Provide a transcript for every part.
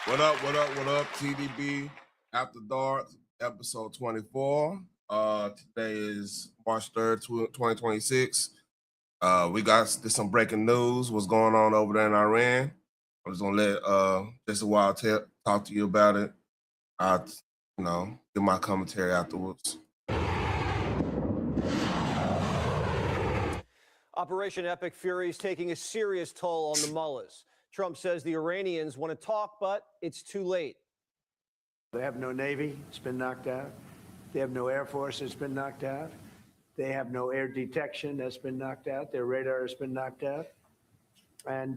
What up, what up, what up? TTB After Dark, episode 24. Today is March 3rd, 2026. We got some breaking news. What's going on over there in Iran? I'm just gonna let just a while talk to you about it. I'll give my commentary afterwards. Operation Epic Fury is taking a serious toll on the mullahs. Trump says the Iranians want to talk, but it's too late. They have no Navy. It's been knocked out. They have no Air Force. It's been knocked out. They have no air detection. That's been knocked out. Their radar has been knocked out. And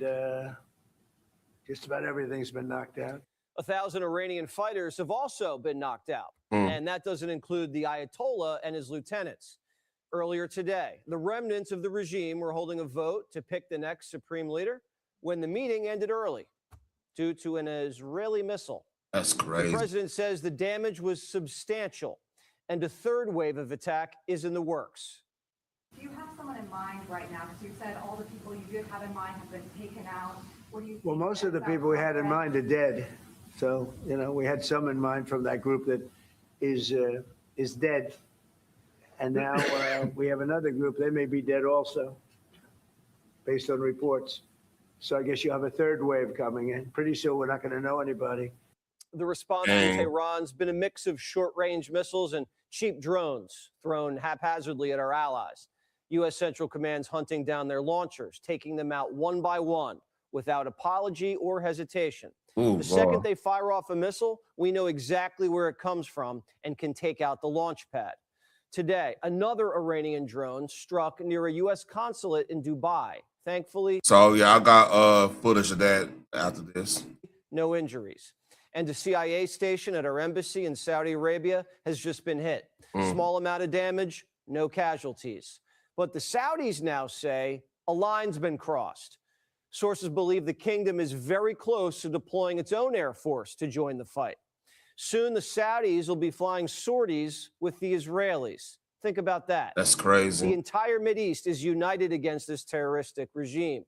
just about everything's been knocked out. 1,000 Iranian fighters have also been knocked out. And that doesn't include the Ayatollah and his lieutenants. Earlier today, the remnants of the regime were holding a vote to pick the next supreme leader when the meeting ended early due to an Israeli missile. That's crazy. The president says the damage was substantial and a third wave of attack is in the works. Do you have someone in mind right now? Because you said all the people you did have in mind have been taken out. What do you think? Well, most of the people we had in mind are dead. So, we had some in mind from that group that is dead. And now we have another group. They may be dead also, based on reports. So I guess you have a third wave coming in. Pretty soon we're not going to know anybody. The response from Tehran's been a mix of short-range missiles and cheap drones thrown haphazardly at our allies. U.S. Central Command's hunting down their launchers, taking them out one by one without apology or hesitation. The second they fire off a missile, we know exactly where it comes from and can take out the launch pad. Today, another Iranian drone struck near a U.S. consulate in Dubai. Thankfully, so yeah, I got footage of that after this. No injuries. And a CIA station at our embassy in Saudi Arabia has just been hit. Small amount of damage, no casualties. But the Saudis now say a line's been crossed. Sources believe the kingdom is very close to deploying its own air force to join the fight. Soon the Saudis will be flying sorties with the Israelis. Think about that. That's crazy. The entire Mideast is united against this terroristic regime.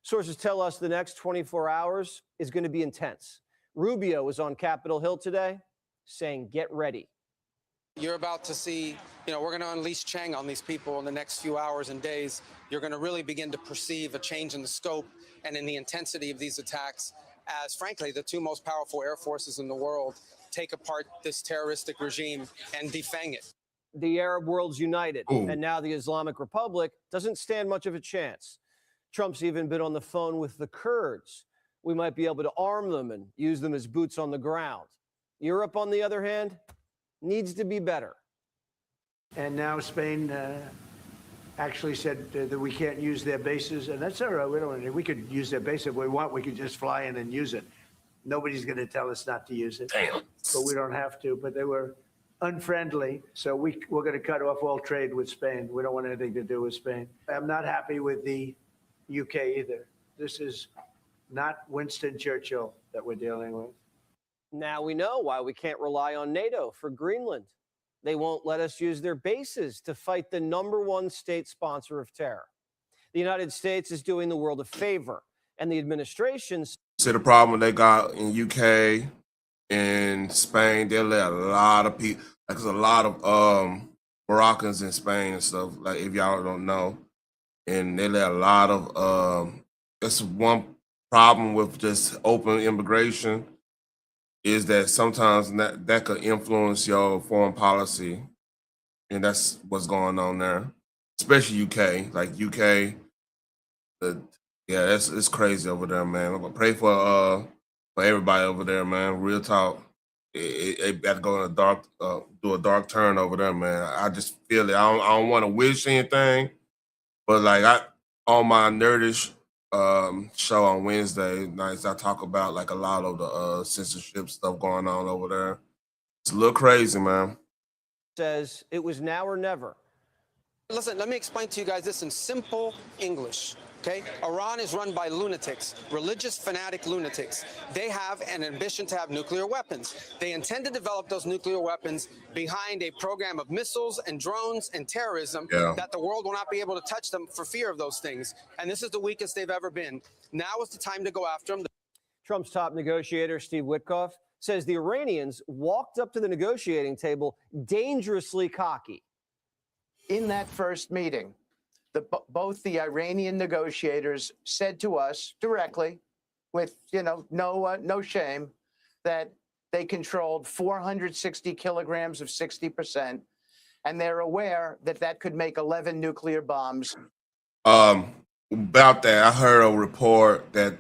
Sources tell us the next 24 hours is going to be intense. Rubio was on Capitol Hill today saying, get ready. You're about to see, we're going to unleash Chang on these people in the next few hours and days. You're going to really begin to perceive a change in the scope and in the intensity of these attacks as, frankly, the two most powerful air forces in the world take apart this terroristic regime and defang it. The Arab world's united, and now the Islamic Republic doesn't stand much of a chance. Trump's even been on the phone with the Kurds. We might be able to arm them and use them as boots on the ground. Europe, on the other hand, needs to be better. And now Spain actually said that we can't use their bases, and that's all right. We could use their base if we want. We could just fly in and use it. Nobody's going to tell us not to use it. Damn. But we don't have to. But they were unfriendly, so we're going to cut off all trade with Spain. We don't want anything to do with Spain. I'm not happy with the UK either. This is not Winston Churchill that we're dealing with. Now we know why we can't rely on NATO for Greenland. They won't let us use their bases to fight the #1 state sponsor of terror. The United States is doing the world a favor, and the administration... See the problem they got in UK and Spain, they let a lot of people, like there's a lot of Moroccans in Spain and stuff, like if y'all don't know. And they let a lot of, that's one problem with just open immigration, is that sometimes that could influence your foreign policy. And that's what's going on there, especially UK. Like UK, it's crazy over there, man. I'm gonna pray for everybody over there, man. Real talk. It better go in do a dark turn over there, man. I just feel it. I don't want to wish anything, but like on my nerdish show on Wednesday nights, I talk about like a lot of the censorship stuff going on over there. It's a little crazy, man. Says it was now or never. Listen, let me explain to you guys this in simple English. Okay? Iran is run by lunatics, religious fanatic lunatics. They have an ambition to have nuclear weapons. They intend to develop those nuclear weapons behind a program of missiles and drones and terrorism that the world will not be able to touch them for fear of those things. And this is the weakest they've ever been. Now is the time to go after them. Trump's top negotiator, Steve Witkoff, says the Iranians walked up to the negotiating table dangerously cocky. In that first meeting, both the Iranian negotiators said to us directly, with no shame, that they controlled 460 kilograms of 60%, and they're aware that that could make 11 nuclear bombs. About that, I heard a report that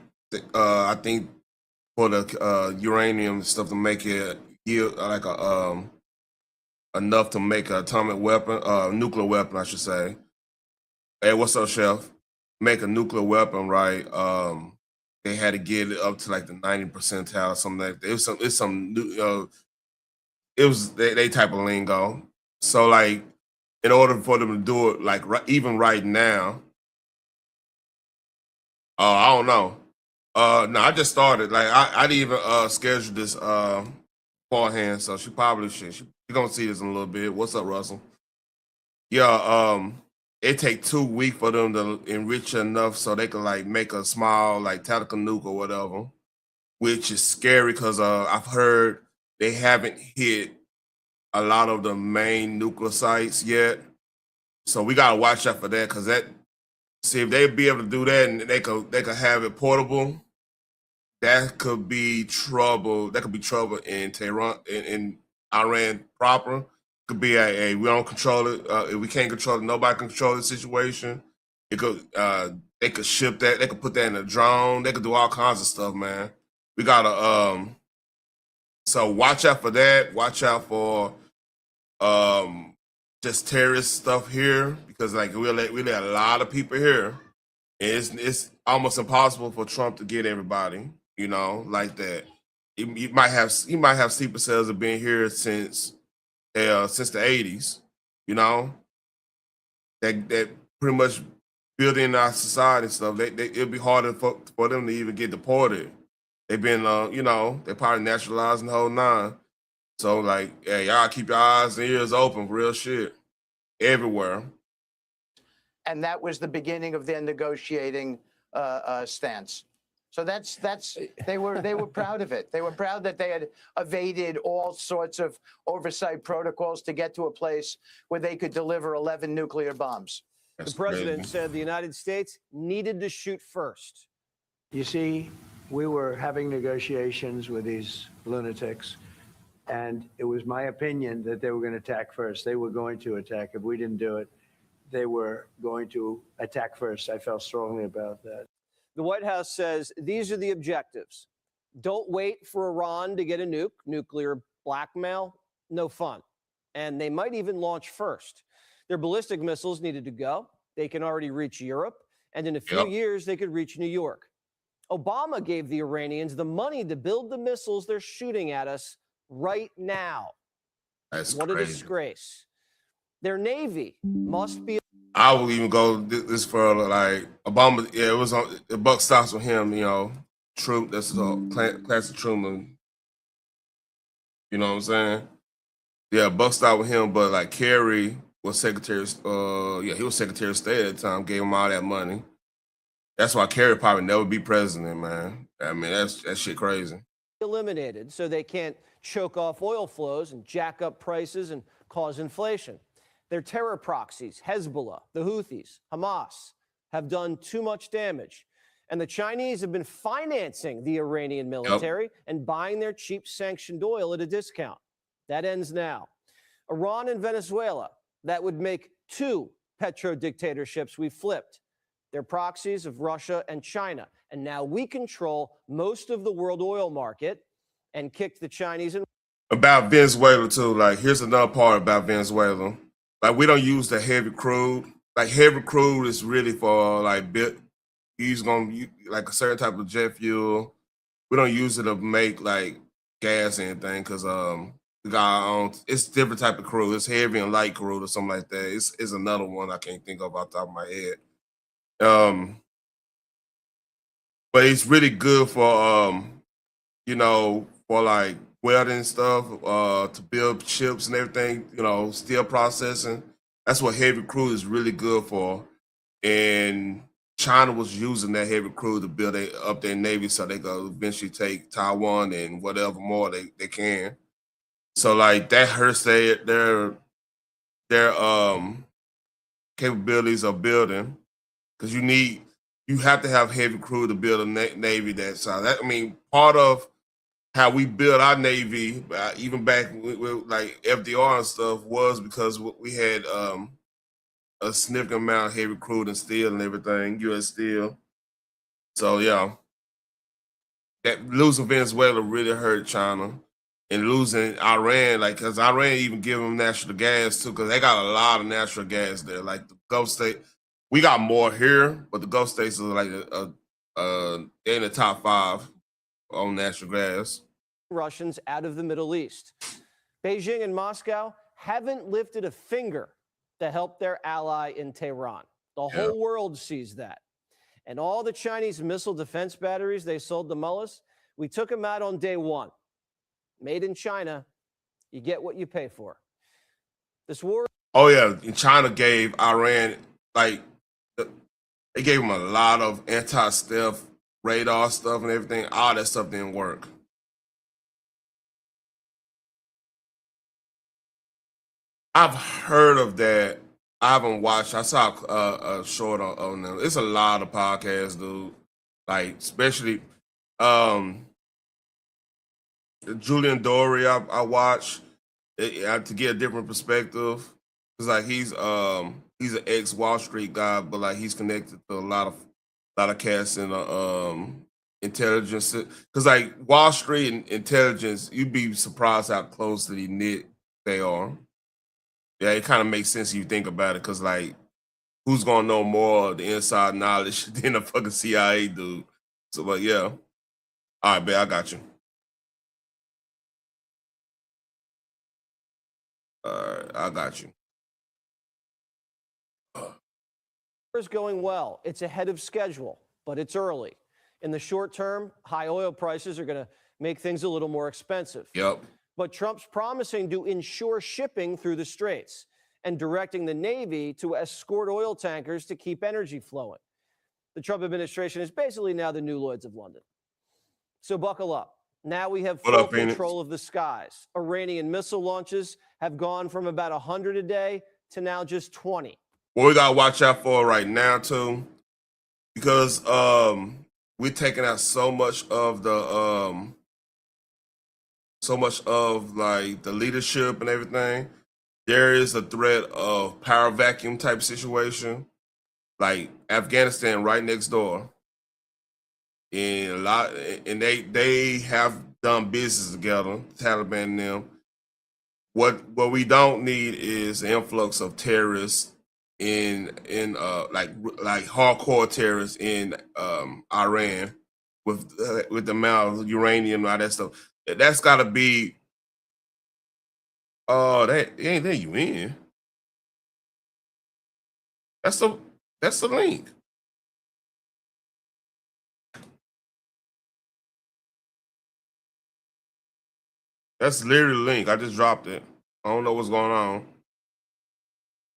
I think for the uranium stuff to make it yield like enough to make an atomic weapon, nuclear weapon, I should say. Hey, what's up, Chef? Make a nuclear weapon, right? They had to get it up to like the 90 percentile, something like that. It was they type of lingo. So like, in order for them to do it, like even right now, I don't know. No, I just started. Like I didn't even schedule this beforehand, so she probably should. She gonna see this in a little bit. What's up, Russell? Yeah, it take 2 weeks for them to enrich enough so they can like make a small like tactical nuke or whatever, which is scary because I've heard they haven't hit a lot of the main nuclear sites yet. So we gotta watch out for that because see if they be able to do that and they could have it portable. That could be trouble. That could be trouble in Tehran, in Iran proper. Could be we don't control it. If we can't control it, nobody can control the situation. It could they could ship that. They could put that in a drone. They could do all kinds of stuff, man. We gotta so watch out for that. Watch out for just terrorist stuff here because like we let a lot of people here. And it's almost impossible for Trump to get everybody, like that. You might have sleeper cells that have been here since the 80s, that pretty much built in our society and stuff. It'll be harder for them to even get deported. They've been, they probably naturalizing the whole nine. So like, hey, y'all keep your eyes and ears open for real shit everywhere. And that was the beginning of their negotiating stance. So they were proud of it. They were proud that they had evaded all sorts of oversight protocols to get to a place where they could deliver 11 nuclear bombs. The president said the United States needed to shoot first. You see, we were having negotiations with these lunatics, and it was my opinion that they were going to attack first. They were going to attack. If we didn't do it, they were going to attack first. I felt strongly about that. The White House says these are the objectives. Don't wait for Iran to get a nuke. Nuclear blackmail, no fun. And they might even launch first. Their ballistic missiles needed to go. They can already reach Europe. And in a few years, they could reach New York. Obama gave the Iranians the money to build the missiles they're shooting at us right now. That's what crazy. A disgrace. Their Navy must be. I would even go this further, like Obama. Yeah, it was on the buck stops with him. Trump. That's a classic Truman. You know what I'm saying? Yeah, buck stopped with him. But like Kerry was Secretary. He was Secretary of State at the time. Gave him all that money. That's why Kerry probably never be president, man. I mean, that shit crazy. Eliminated so they can't choke off oil flows and jack up prices and cause inflation. Their terror proxies, Hezbollah, the Houthis, Hamas, have done too much damage. And the Chinese have been financing the Iranian military and buying their cheap sanctioned oil at a discount. That ends now. Iran and Venezuela, that would make 2 petro-dictatorships we flipped. They're proxies of Russia and China. And now we control most of the world oil market and kicked the Chinese in. About Venezuela, too. Like, here's another part about Venezuela. Like, we don't use the heavy crude. Like, heavy crude is really for, like, like a certain type of jet fuel. We don't use it to make, like, gas or anything because we got our own. It's different type of crude. It's heavy and light crude or something like that. It's another one I can't think of off the top of my head. But it's really good for, for, like, welding stuff, to build chips and everything, steel processing. That's what heavy crude is really good for. And China was using that heavy crude to build up their navy so they could eventually take Taiwan and whatever more they can. So like that hurts their capabilities of building, because you have to have heavy crew to build a navy that size. That, I mean, part of how we built our navy, even back with like FDR and stuff, was because we had a significant amount of heavy crude and steel and everything, U.S. Steel. So yeah, that losing Venezuela really hurt China, and losing Iran, like, because Iran even give them natural gas too, because they got a lot of natural gas there. Like the Gulf state, we got more here, but the Gulf states are like they're in the top 5 on natural gas. Russians out of the Middle East. Beijing and Moscow haven't lifted a finger to help their ally in Tehran. The whole world sees that. And all the Chinese missile defense batteries they sold to mullahs, we took them out on day 1. Made in China, you get what you pay for. This war. Oh yeah, and China gave Iran, like, they gave them a lot of anti-stealth radar stuff and everything. All that stuff didn't work. I've heard of that. I haven't watched. I saw a short on them. It's a lot of podcasts, dude. Like, especially Julian Dory. I watch to get a different perspective. Cause like he's an ex Wall Street guy, but like he's connected to a lot of cats in intelligence. Cause like Wall Street and intelligence, you'd be surprised how closely knit they are. Yeah, it kind of makes sense if you think about it, because, like, who's going to know more of the inside knowledge than a fucking CIA dude? So, but, yeah. All right, babe, I got you. All right, I got you. It's going well. It's ahead of schedule, but it's early. In the short term, high oil prices are going to make things a little more expensive. Yep. But Trump's promising to ensure shipping through the straits and directing the Navy to escort oil tankers to keep energy flowing. The Trump administration is basically now the new Lloyds of London. So buckle up. Now we have full control of the skies. Iranian missile launches have gone from about 100 a day to now just 20. What we got to watch out for right now, too, because we're taking out so much of the like the leadership and everything. There is a threat of power vacuum type situation, like Afghanistan right next door. And they have done business together, Taliban and them. What we don't need is an influx of terrorists in like hardcore terrorists in Iran with the amount of uranium and all that stuff. That's got to be. Oh, that ain't there. You in? That's the link. That's literally the link. I just dropped it. I don't know what's going on.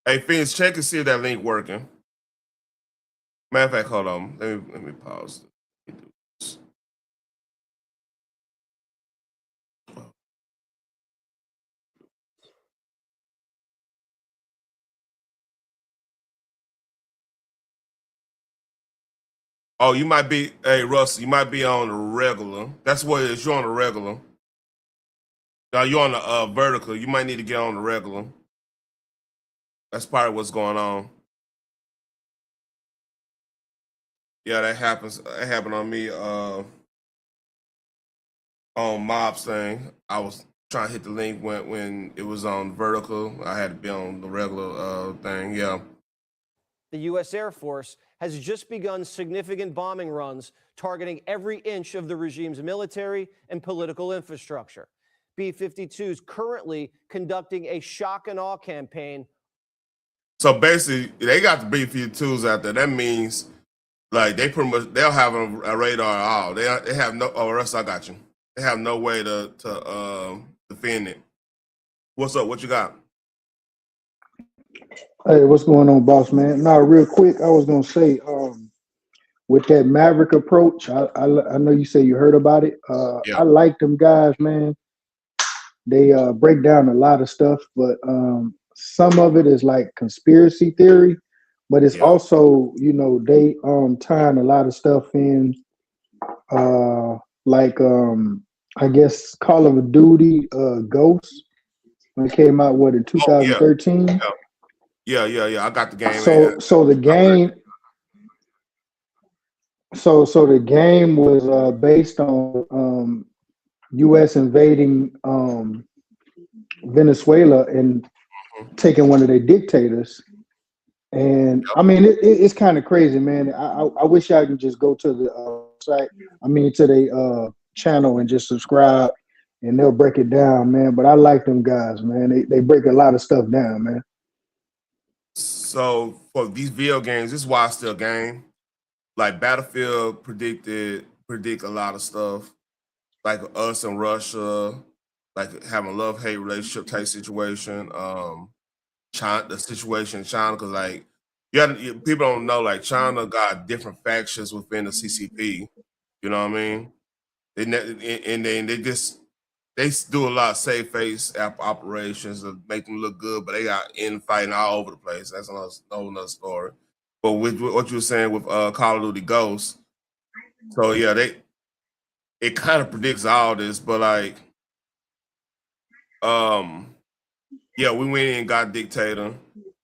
Hey, Phoenix, check and see if that link working. Matter of fact, hold on. Let me pause. Oh, you might be, hey, Russ, you might be on the regular. That's what it is. You're on the regular. Now you're on the vertical. You might need to get on the regular. That's probably what's going on. Yeah, that happens. That happened on me on Mob's thing. I was trying to hit the link when it was on vertical. I had to be on the regular thing. Yeah. The U.S. Air Force has just begun significant bombing runs targeting every inch of the regime's military and political infrastructure. B-52s currently conducting a shock and awe campaign. So basically, they got the B-52s out there. That means, like, they pretty much, they'll have a radar at all. They have no, oh, Russ, I got you. They have no way to defend it. What's up? What you got? Hey, what's going on, boss man? Now, real quick, I was gonna say, with that Maverick approach. I know you say you heard about it. Yeah. I like them guys, man. They break down a lot of stuff, but some of it is like conspiracy theory, but it's Yeah. also, they tying a lot of stuff in, like I guess Call of Duty Ghosts when it came out in Oh yeah. 2013. Yeah. I got the game. So the game so the game was based on US invading Venezuela and taking one of their dictators. And I mean, it's kind of crazy, man. I wish I could just go to the site. I mean, to the channel and just subscribe, and they'll break it down, man. But I like them guys, man. They break a lot of stuff down, man. So for these video games, this is why I still game. Like Battlefield predict a lot of stuff, like us and Russia, like having a love-hate relationship type situation. China, the situation in China, because like people don't know, like China got different factions within the CCP. You know what I mean? And then they do a lot of safe face operations to make them look good, but they got infighting all over the place. That's another story. But with what you were saying with Call of Duty Ghosts, so yeah, it kind of predicts all this, but like, yeah, we went in and got dictator,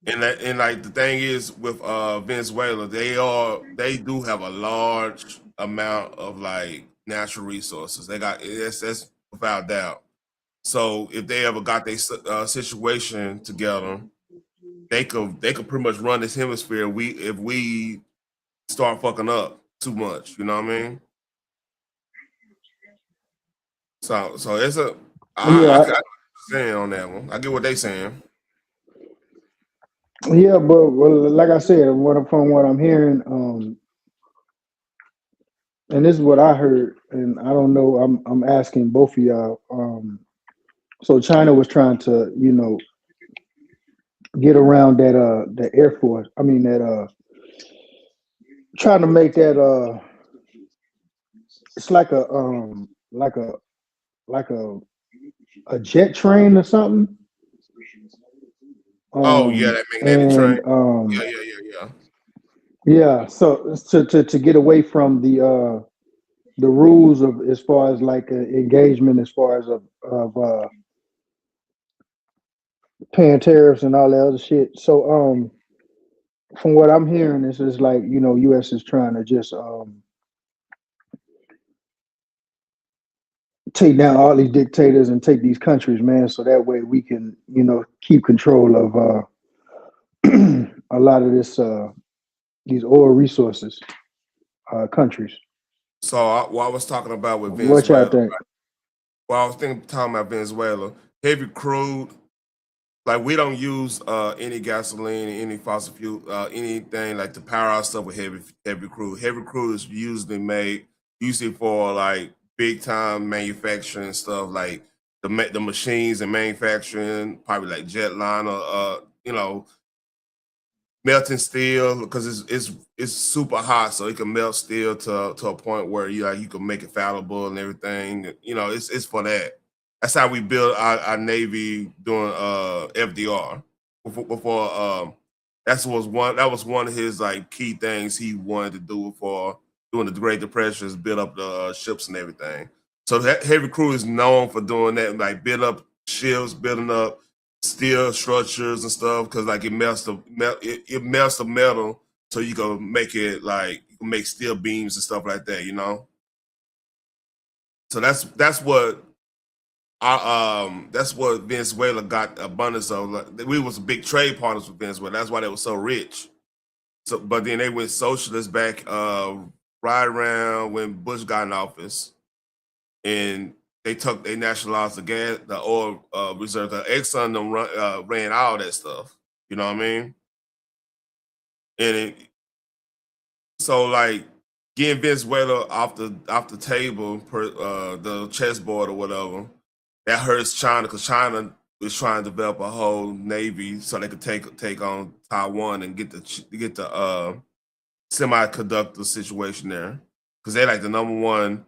and like the thing is with Venezuela, they do have a large amount of like natural resources. They got that's without doubt. So if they ever got their situation together, they could pretty much run this hemisphere. If we start fucking up too much, you know what I mean? So it's a Yeah, I saying on that one. I get what they saying. yeah, but well, like I said, from what I'm hearing, and this is what I heard, and I don't know. I'm asking both of y'all. So China was trying to, get around the Air Force. I mean that trying to make that it's like like a jet train or something. Oh yeah, that magnetic train. And Yeah. yeah, so to get away from the rules of as far as like engagement, as far as of paying tariffs and all that other shit. So from what I'm hearing, this is like U.S. is trying to just take down all these dictators and take these countries, man. So that way we can keep control of a lot of these oil resources countries. So what I was talking about with What y'all Venezuela, think? well, I was talking about Venezuela, heavy crude. Like we don't use any gasoline, any fossil fuel, anything like to power our stuff with heavy crude. Heavy crude is usually made for like big time manufacturing stuff, like the machines and manufacturing, probably like jetliner, melting steel because it's super hot, so it can melt steel to a point where you can make it fallible and everything. It's for that. That's how we built our Navy during FDR. Before that was one of his like key things he wanted to do for during the Great Depression is build up the ships and everything. So that heavy crew is known for doing that, like build up ships, building up steel structures and stuff, because like it melts the metal, so you can make it like you can make steel beams and stuff like that. So that's what Venezuela got abundance of. Like, we was big trade partners with Venezuela. That's why they were so rich. So, but then they went socialist back right around when Bush got in office, and they nationalized the oil reserve. The Exxon ran all that stuff. You know what I mean? And so like getting Venezuela off the table per the chessboard or whatever, that hurts China because China is trying to develop a whole navy so they could take on Taiwan and get the semiconductor situation there because they like the number one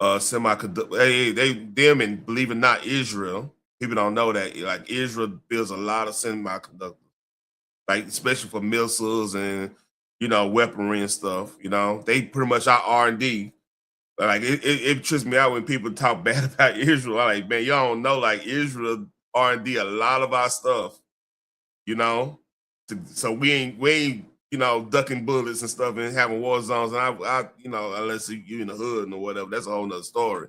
semiconductor. Them and believe it or not, Israel. People don't know that like Israel builds a lot of semiconductors, like especially for missiles and weaponry and stuff. They pretty much are R&D. Like it trips me out when people talk bad about Israel. I'm like, man, y'all don't know like Israel R&D a lot of our stuff. So we ain't ducking bullets and stuff and having war zones. And I unless you in the hood or whatever, that's a whole nother story.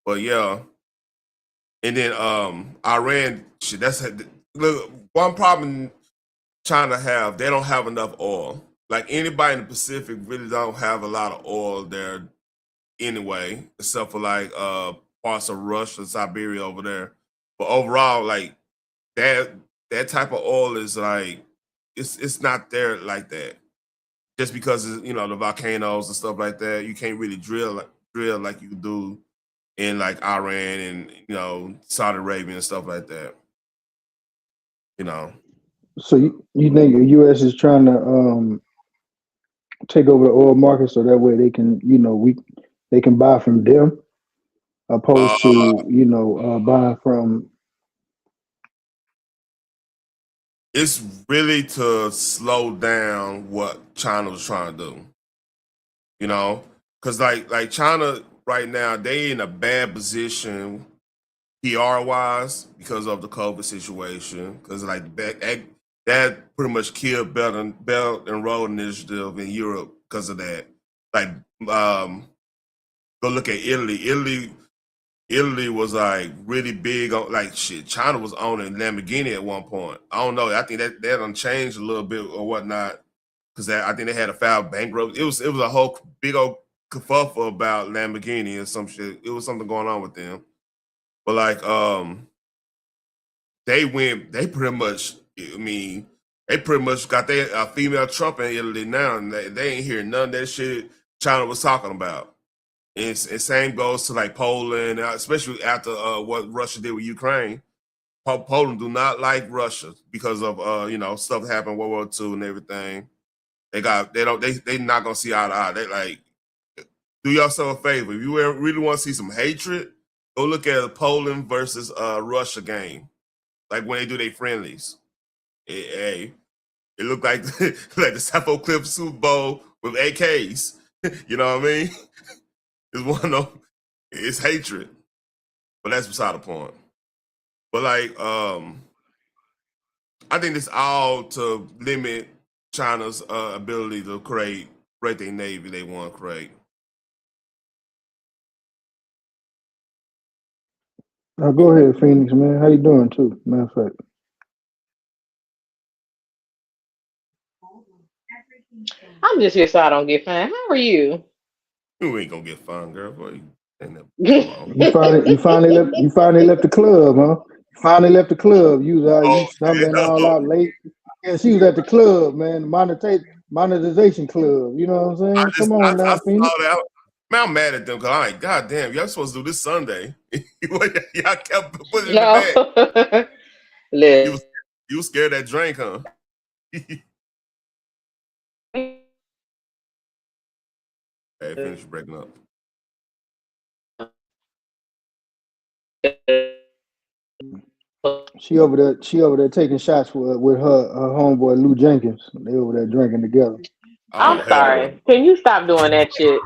But yeah, and then Iran, shit. Look, one problem China have. They don't have enough oil. Like anybody in the Pacific really don't have a lot of oil there anyway, except for like parts of Russia, Siberia over there. But overall, like that type of oil is like it's not there like that. Just because the volcanoes and stuff like that, you can't really drill like you do in like Iran and Saudi Arabia and stuff like that. So you think the U.S. is trying to take over the oil market so that way they can they can buy from them opposed Uh, to buying from. it's really to slow down what China was trying to do. Because like China right now, they in a bad position PR wise because of the COVID situation. Because like that pretty much killed Belt and Road Initiative in Europe because of that. Like go look at Italy. Italy was like really big on like shit. China was owning Lamborghini at one point. I don't know. I think that done changed a little bit or whatnot because I think they had a foul bankrupt. It was a whole big old kerfuffle about Lamborghini or some shit. It was something going on with them. But like they pretty much. I mean, they pretty much got their female Trump in Italy now, and they ain't hear none of that shit China was talking about. And same goes to like Poland, especially after what Russia did with Ukraine. Poland do not like Russia because of stuff happened World War II and everything. They not gonna see eye to eye. They like do yourself a favor. If you really want to see some hatred, go look at a Poland versus Russia game. Like when they do their friendlies. Hey, it looked like like the Sappho Clip Super Bowl with AKs. You know what I mean? It's one of them. It's hatred. But that's beside the point. But like, I think it's all to limit China's ability to create their navy they want to create. Now go ahead, Phoenix, man. How you doing too? Matter of fact. I'm just here so I don't get fined. How are you? You ain't gonna get fined, girl. Boy, come on. You finally left the club, huh? You finally left the club. You Oh, stumbling yeah. all out late. Yeah, she was at the club, man. Monetization club. You know what I'm saying? Come on I now, Phoenix. saw that. Man, I'm mad at them because I'm like, God damn, y'all supposed to do this Sunday. Y'all kept putting it in the No. bag. You Listen. was you was scared of that drink, huh? Hey, finish breaking up. She over there taking shots with her homeboy Lou Jenkins. They over there drinking together. Oh I'm hell no. sorry. Can you stop doing that shit?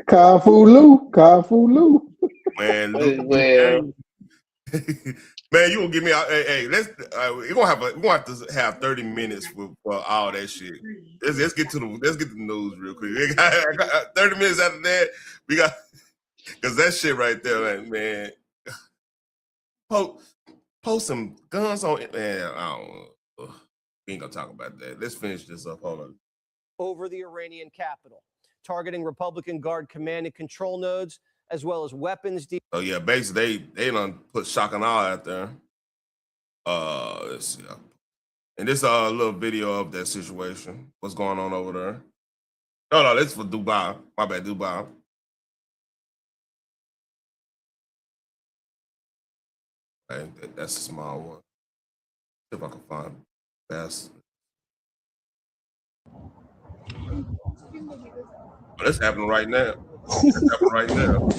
Kung Fu Lou. Man, Lou Well, James. Man, you gonna give me hey, let's we're gonna have to have 30 minutes for all that shit. Let's get to the news real quick. 30 minutes after that, we got because that shit right there, like, man. Post some guns on it. Man, I don't know. Ugh, we ain't gonna talk about that. Let's finish this up. Hold on. Over the Iranian capital, targeting Republican Guard command and control nodes, as well as weapons. So yeah, basically they done put shock and awe out there. Let's see. And this a little video of that situation. What's going on over there? No, this is for Dubai. My bad, Dubai. Okay, that's a small one. See if I can find best. That's happening right now. That's happening right now.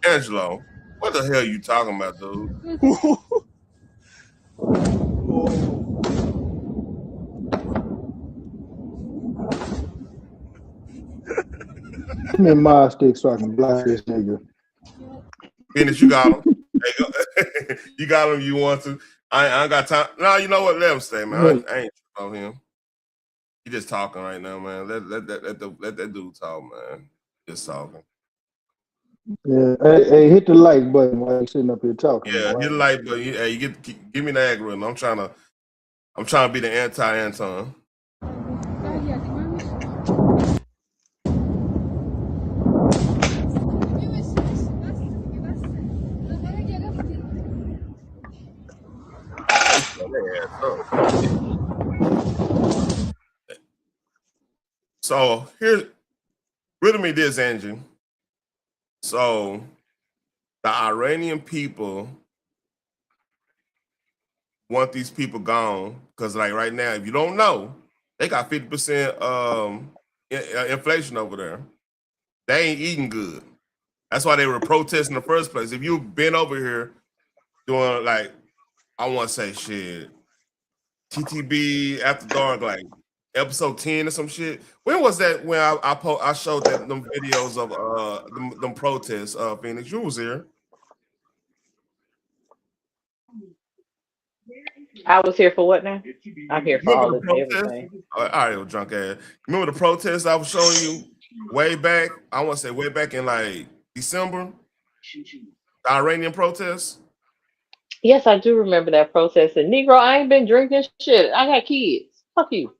Angelo, what the hell are you talking about, dude? Give me my stick so I can block this nigga. Finish, you got him. There you go. You got him. You want to? I ain't got time. No, you know what? Let him stay, man. I ain't on him. He just talking right now, man. Let that dude talk, man. Just talking. Yeah, hey, hit the like button while you're sitting up here talking. Yeah, hit the like button. Hey, give me the algorithm. I'm trying to be the anti-Anton. So here's riddle me this, Angie. So the Iranian people want these people gone because, like, right now, if you don't know, they got 50% inflation over there. They ain't eating good. That's why they were protesting in the first place. If you've been over here doing, like, I want to say shit, TTB After Dark, like episode 10 or some shit. When was that? When I showed them videos of them protests? Phoenix, you was here. I was here for what now? I'm here for all Remember of the protest? everything. All right, drunk ass. Remember the protest I was showing you way back? I want to say way back in like December. The Iranian protests. Yes, I do remember that protest. And Negro, I ain't been drinking shit. I got kids. Fuck you.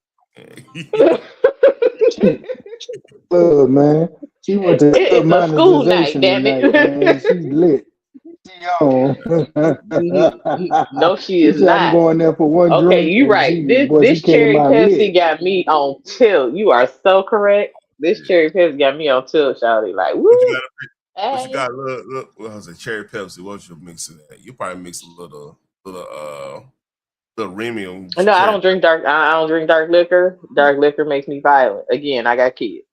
Man, she went to It is a school night, damn it. man. She's lit. She on. No, she She is said, I'm not. going there for one Okay, drink. you And right. she This came cherry out Pepsi lit. got me on tilt. You are so correct. This cherry Pepsi got me on tilt, shawty. Like, woo. But you got a little what was it? Cherry Pepsi. What you mix in that? You probably mix a little Remy on. No, I don't drink dark. I don't drink dark liquor. Dark liquor makes me violent. Again, I got kids.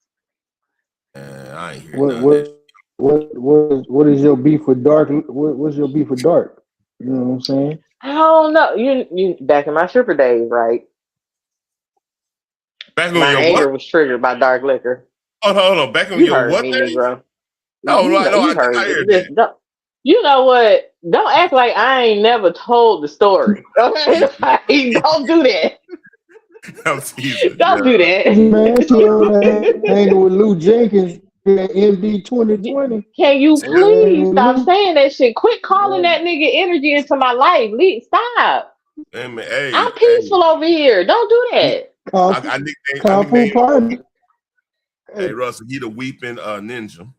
I ain't hear none of that. What is your beef with dark? What's your beef with dark? You know what I'm saying? I don't know. You back in my stripper days, right? Back on My your anger what? was triggered by dark liquor. Hold on. Back on You your heard what me, days? Negro. No, You I think heard I me. heard Listen, that. you know what? Don't act like I ain't never told the story. Okay, like, don't do that. I'm teasing. Don't do that. Man, she on there hanging with Lou Jenkins in MD 2020. Can you please stop Lou. saying that shit? Quit calling that nigga energy into my life. Stop. I'm peaceful over here. Don't do that. I nicknamed party. Hey Russell, he the weeping ninja.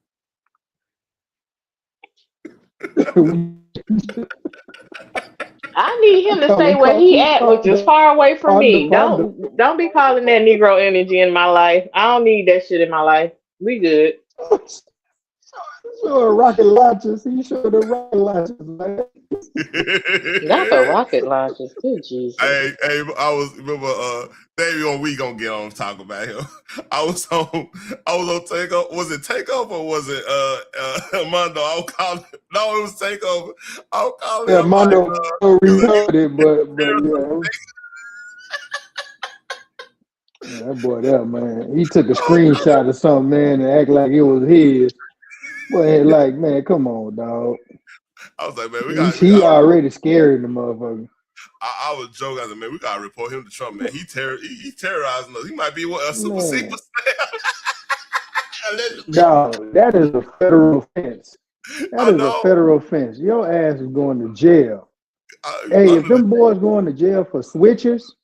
I need him to stay where he at, which is far away from me. Don't be calling that Negro energy in my life. I don't need that shit in my life. We good. Show rocket launches. He showed the rocket launches, man. Not the rocket launches. Good Jesus. Hey, I was remember Davey we gonna get on and talk about him. I was on Takeover. Was it Takeover or was it Mondo? I was calling no, it was Takeover. I was calling him Mondo retarded, but yeah, that boy there, man. He took a screenshot of something, man, and act like it was his. Boy, like, man, come on, dog. I was like, man, he already scared the motherfucker. I was joking. I said, man, we gotta report him to Trump, man. He terrorizing us. He might be a super secret. Dog, that is a federal offense. That is a federal offense. Your ass is going to jail. Hey, if them boys going to jail for switches,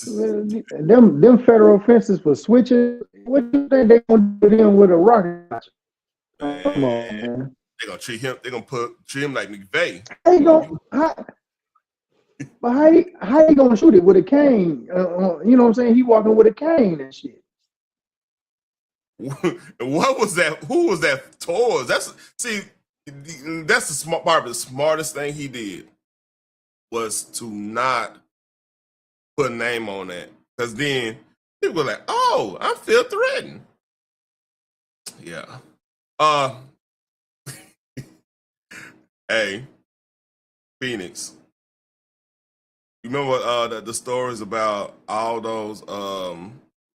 them federal offenses for switches, what do you think they gonna do them with a rocket launcher? Come on, man. They gonna treat him. They gonna treat him like McVeigh. But how you gonna shoot it with a cane? You know what I'm saying? He walking with a cane and shit. What was that? Who was that towards? That's the smart part. The smartest thing he did was to not put a name on that, because then people were like, "Oh, I feel threatened." Yeah. Hey, Phoenix. You remember the stories about all those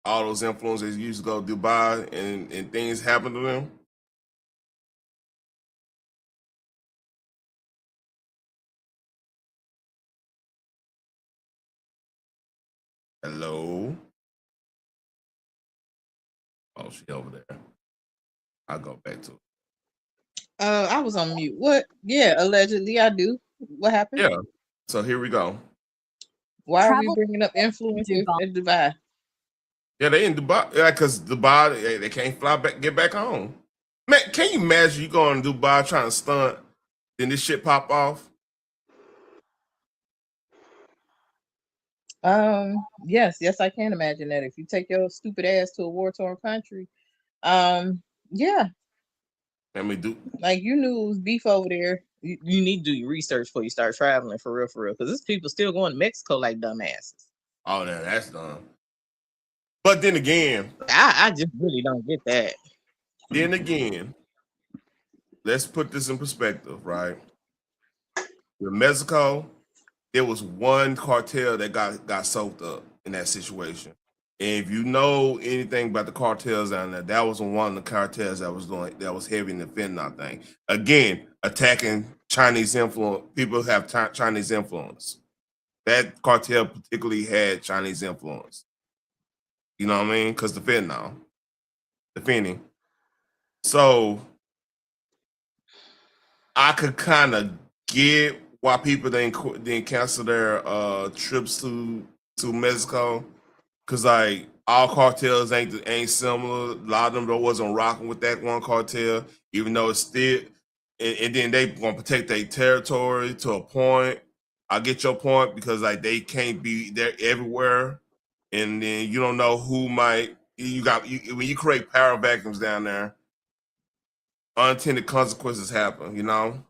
influencers used to go to Dubai and things happen to them? Hello. Oh, she over there. I'll go back to it. I was on mute. What? Yeah, allegedly I do. What happened? Yeah. So here we go. Why are we Travel bringing up influencers Dubai. in Dubai? Yeah, they in Dubai. Yeah, because Dubai, they can't fly back, get back home. Man, can you imagine you going to Dubai trying to stunt, then this shit pop off? Yes, I can imagine that. If you take your stupid ass to a war-torn country, yeah, I mean, like you knew it was beef over there. You need to do your research before you start traveling for real, because there's people still going to Mexico like dumbasses. oh, that's done. But then again, I just really don't get that. then again, let's put this in perspective, right? With Mexico, there was one cartel that got soaked up in that situation. And if you know anything about the cartels down there, that was one of the cartels that was heavy in the fentanyl thing. Again, attacking Chinese influence. People have Chinese influence. That cartel particularly had Chinese influence. You know what I mean? Because the fentanyl, the fentanyl. So I could kind of get why people didn't cancel their trips to Mexico, because like all cartels ain't similar. A lot of them wasn't rocking with that one cartel, even though it's still. And then they want to protect their territory to a point. I get your point, because like they can't be there everywhere, and then you don't know who might. When you create power vacuums down there, unintended consequences happen, you know?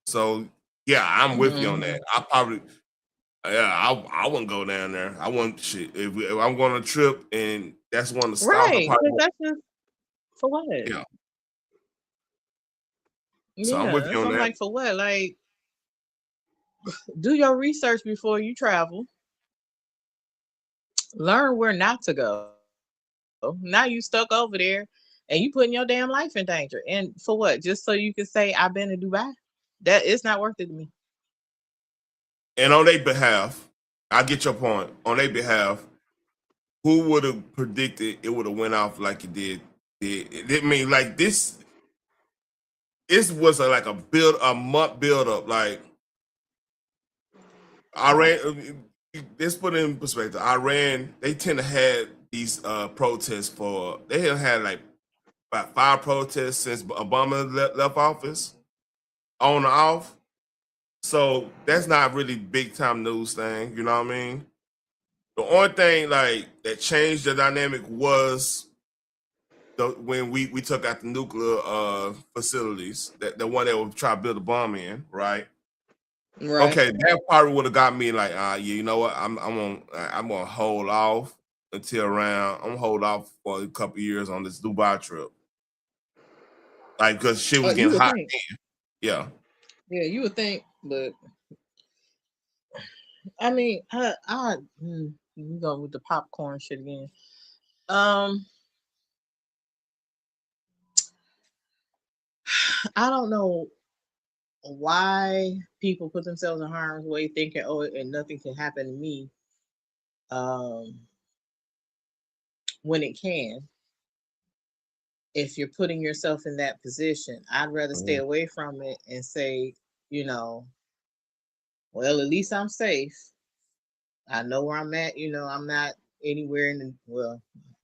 So yeah, I'm with you on that. I probably I wouldn't go down there. I wouldn't shit. If I'm going on a trip and that's one of the stops, I Right. probably 'Cause that's just for what? yeah. So I'm Yeah, with you that's on I'm that. like, for what? Like, do your research before you travel. Learn where not to go. Now you stuck over there and you putting your damn life in danger. And for what? Just so you can say I've been to Dubai? That it's not worth it to me. And on their behalf, I get your point. On their behalf, who would have predicted it would have went off like it did? I mean, like this was like a month build up. Like Iran, let's put it in perspective. Iran, they tend to have these protests they have had like about 5 protests since Obama left office, on and off. So that's not really big time news thing, you know what I mean? The only thing like that changed the dynamic was when we took out the nuclear facilities, the one that would try to build a bomb in, right? Right. Okay, that probably would have got me like, yeah, you know what? I'm gonna hold off until around. I'm gonna hold off for a couple years on this Dubai trip, like because shit was You getting would hot. think. Yeah, Yeah, you would think, but I mean, we go with the popcorn shit again. I don't know why people put themselves in harm's way thinking, oh, and nothing can happen to me. When it can, if you're putting yourself in that position, I'd rather stay away from it and say, you know, well, at least I'm safe. I know where I'm at. I'm not anywhere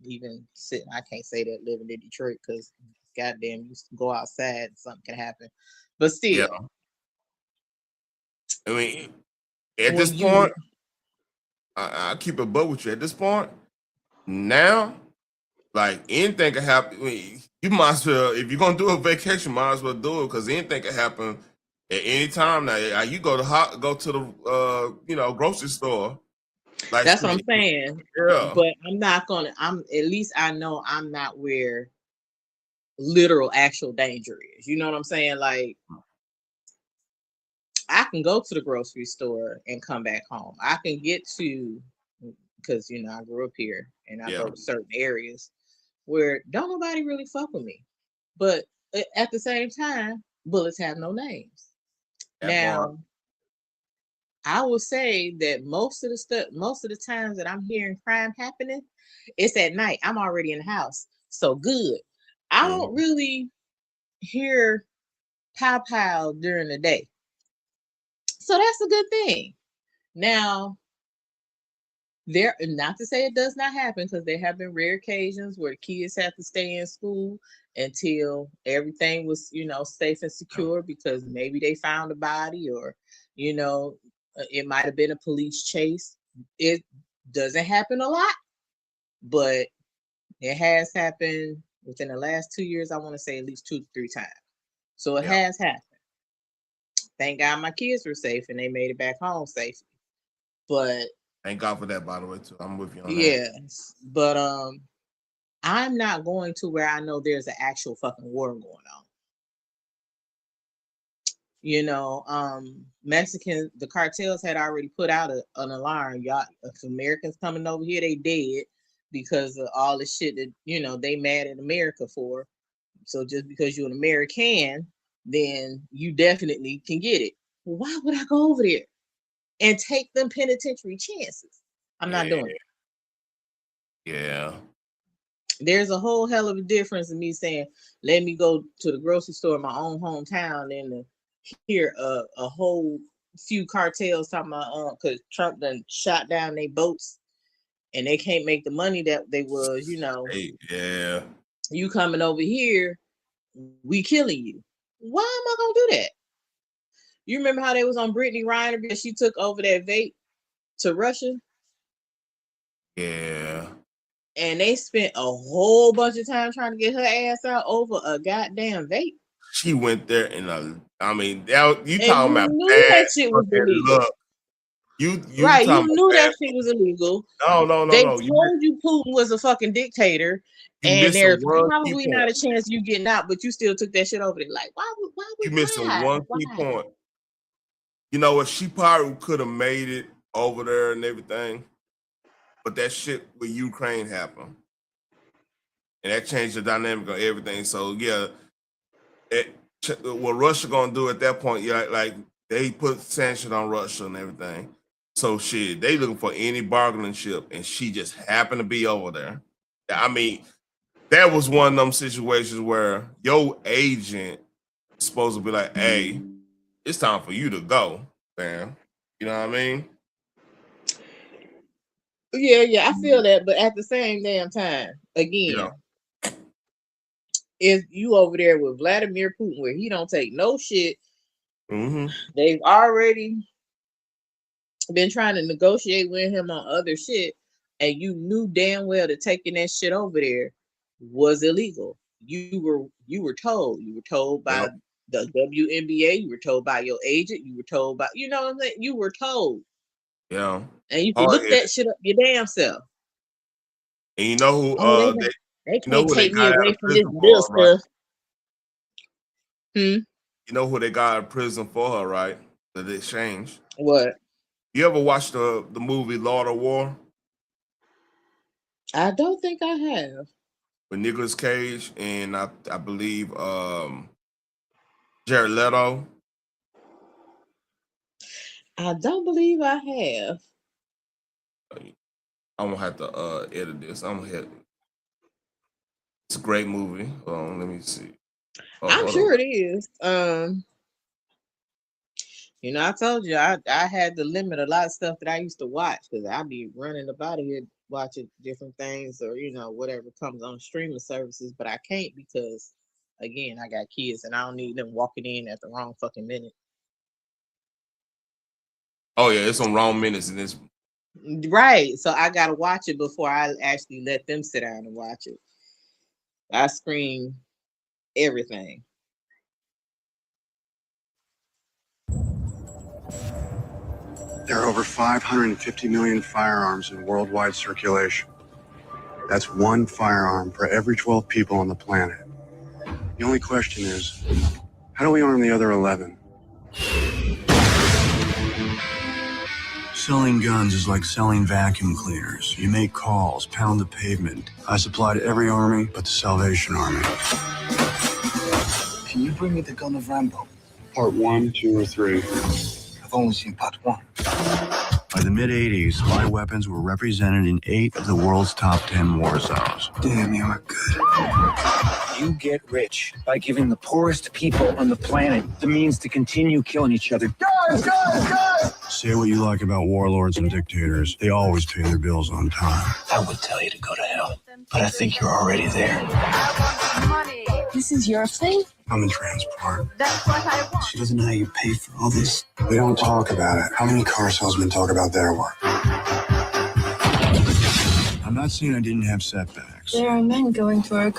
even sitting. I can't say that living in Detroit, because goddamn, you go outside, something can happen. But yeah. still, I mean, at this when you point, I keep a buck with you. At this point, now, like anything can happen. I mean, you might as well, if you're gonna do a vacation, might as well do it because anything can happen at any time. Now, you go to the grocery store, like That's what I'm saying. yeah, But I'm not gonna. I'm at least I know I'm not where literal actual danger is. You know what I'm saying? Like I can go to the grocery store and come back home. I can get to because I grew up here and I go to certain areas where don't nobody really fuck with me. But at the same time, bullets have no names. Now, I will say that most of the times that I'm hearing crime happening, it's at night. I'm already in the house. So good. I don't really hear pow pow during the day. So that's a good thing. Now, there, not to say it does not happen, because there have been rare occasions where kids have to stay in school until everything was, safe and secure, because maybe they found a body or, it might have been a police chase. It doesn't happen a lot, but it has happened within the last 2 years. I want to say at least 2 to 3 times. So it has happened. Thank God my kids were safe and they made it back home safely. But thank God for that, by the way, too. I'm with you on that. Yes, but I'm not going to where I know there's an actual fucking war going on. Mexicans, the cartels had already put out an alarm. Y'all, if Americans coming over here, they dead because of all the shit that, they mad at America for. So just because you're an American, then you definitely can get it. Well, why would I go over there and take them penitentiary chances? I'm not doing it. Yeah. There's a whole hell of a difference in me saying, let me go to the grocery store in my own hometown and hear a whole few cartels talking about because Trump done shot down their boats and they can't make the money that they was, Yeah. You coming over here, we killing you. Why am I gonna do that? You remember how they was on Brittany Reiner because she took over that vape to Russia? Yeah. And they spent a whole bunch of time trying to get her ass out over a goddamn vape. She went there and you talking about knew bad that shit was illegal. luck. You right, you talking knew about that shit was illegal. No. They told you Putin was a fucking dictator, and there's probably not a chance you getting out, but you still took that shit over there. Like, why you missing one key point. You know what? She probably could have made it over there and everything, but that shit with Ukraine happened, and that changed the dynamic of everything. So yeah, what Russia gonna do at that point? Yeah, like they put sanctions on Russia and everything. So shit, they looking for any bargaining chip, and she just happened to be over there. I mean, that was one of them situations where your agent is supposed to be like, "Hey, it's time for you to go, fam." You know what I mean? Yeah, I feel that, but at the same damn time, again, if you over there with Vladimir Putin, where he don't take no shit, they've already been trying to negotiate with him on other shit, and you knew damn well that taking that shit over there was illegal. You were told. You were told by the WNBA. You were told by your agent. You were told by what I'm saying. You were told. Yeah. And you can look that shit up your damn self. And you know who? They can't take me away from this little stuff. You know who they got out of prison for her, right? The exchange. What? You ever watched the movie Lord of War? I don't think I have. With Nicolas Cage and I believe Jared Leto. I don't believe I have. I'm gonna have to edit this. It's a great movie. Let me see. I'm sure it is. I told you I had to limit a lot of stuff that I used to watch because I'd be running about here watching different things or whatever comes on streaming services, but I can't because again I got kids and I don't need them walking in at the wrong fucking minute. Oh yeah, it's on wrong minutes in this. Right, so I gotta watch it before I actually let them sit down and watch it. I scream everything. There are over 550 million firearms in worldwide circulation. That's one firearm for every 12 people on the planet. The only question is, how do we arm the other 11? Selling guns is like selling vacuum cleaners. You make calls, pound the pavement. I supply to every army but the Salvation Army. Can you bring me the gun of Rambo? Part 1, 2, or 3. I've only seen part 1. By the mid-'80s, my weapons were represented in 8 of the world's top 10 war zones. Damn, you are good. You get rich by giving the poorest people on the planet the means to continue killing each other. Guys! Say what you like about warlords and dictators, they always pay their bills on time. I would tell you to go to hell, but I think you're already there. This is your thing? I'm in transport. That's what I want. She doesn't know how you pay for all this. We don't talk about it. How many car salesmen talk about their work? I'm not saying I didn't have setbacks. There are men going to our...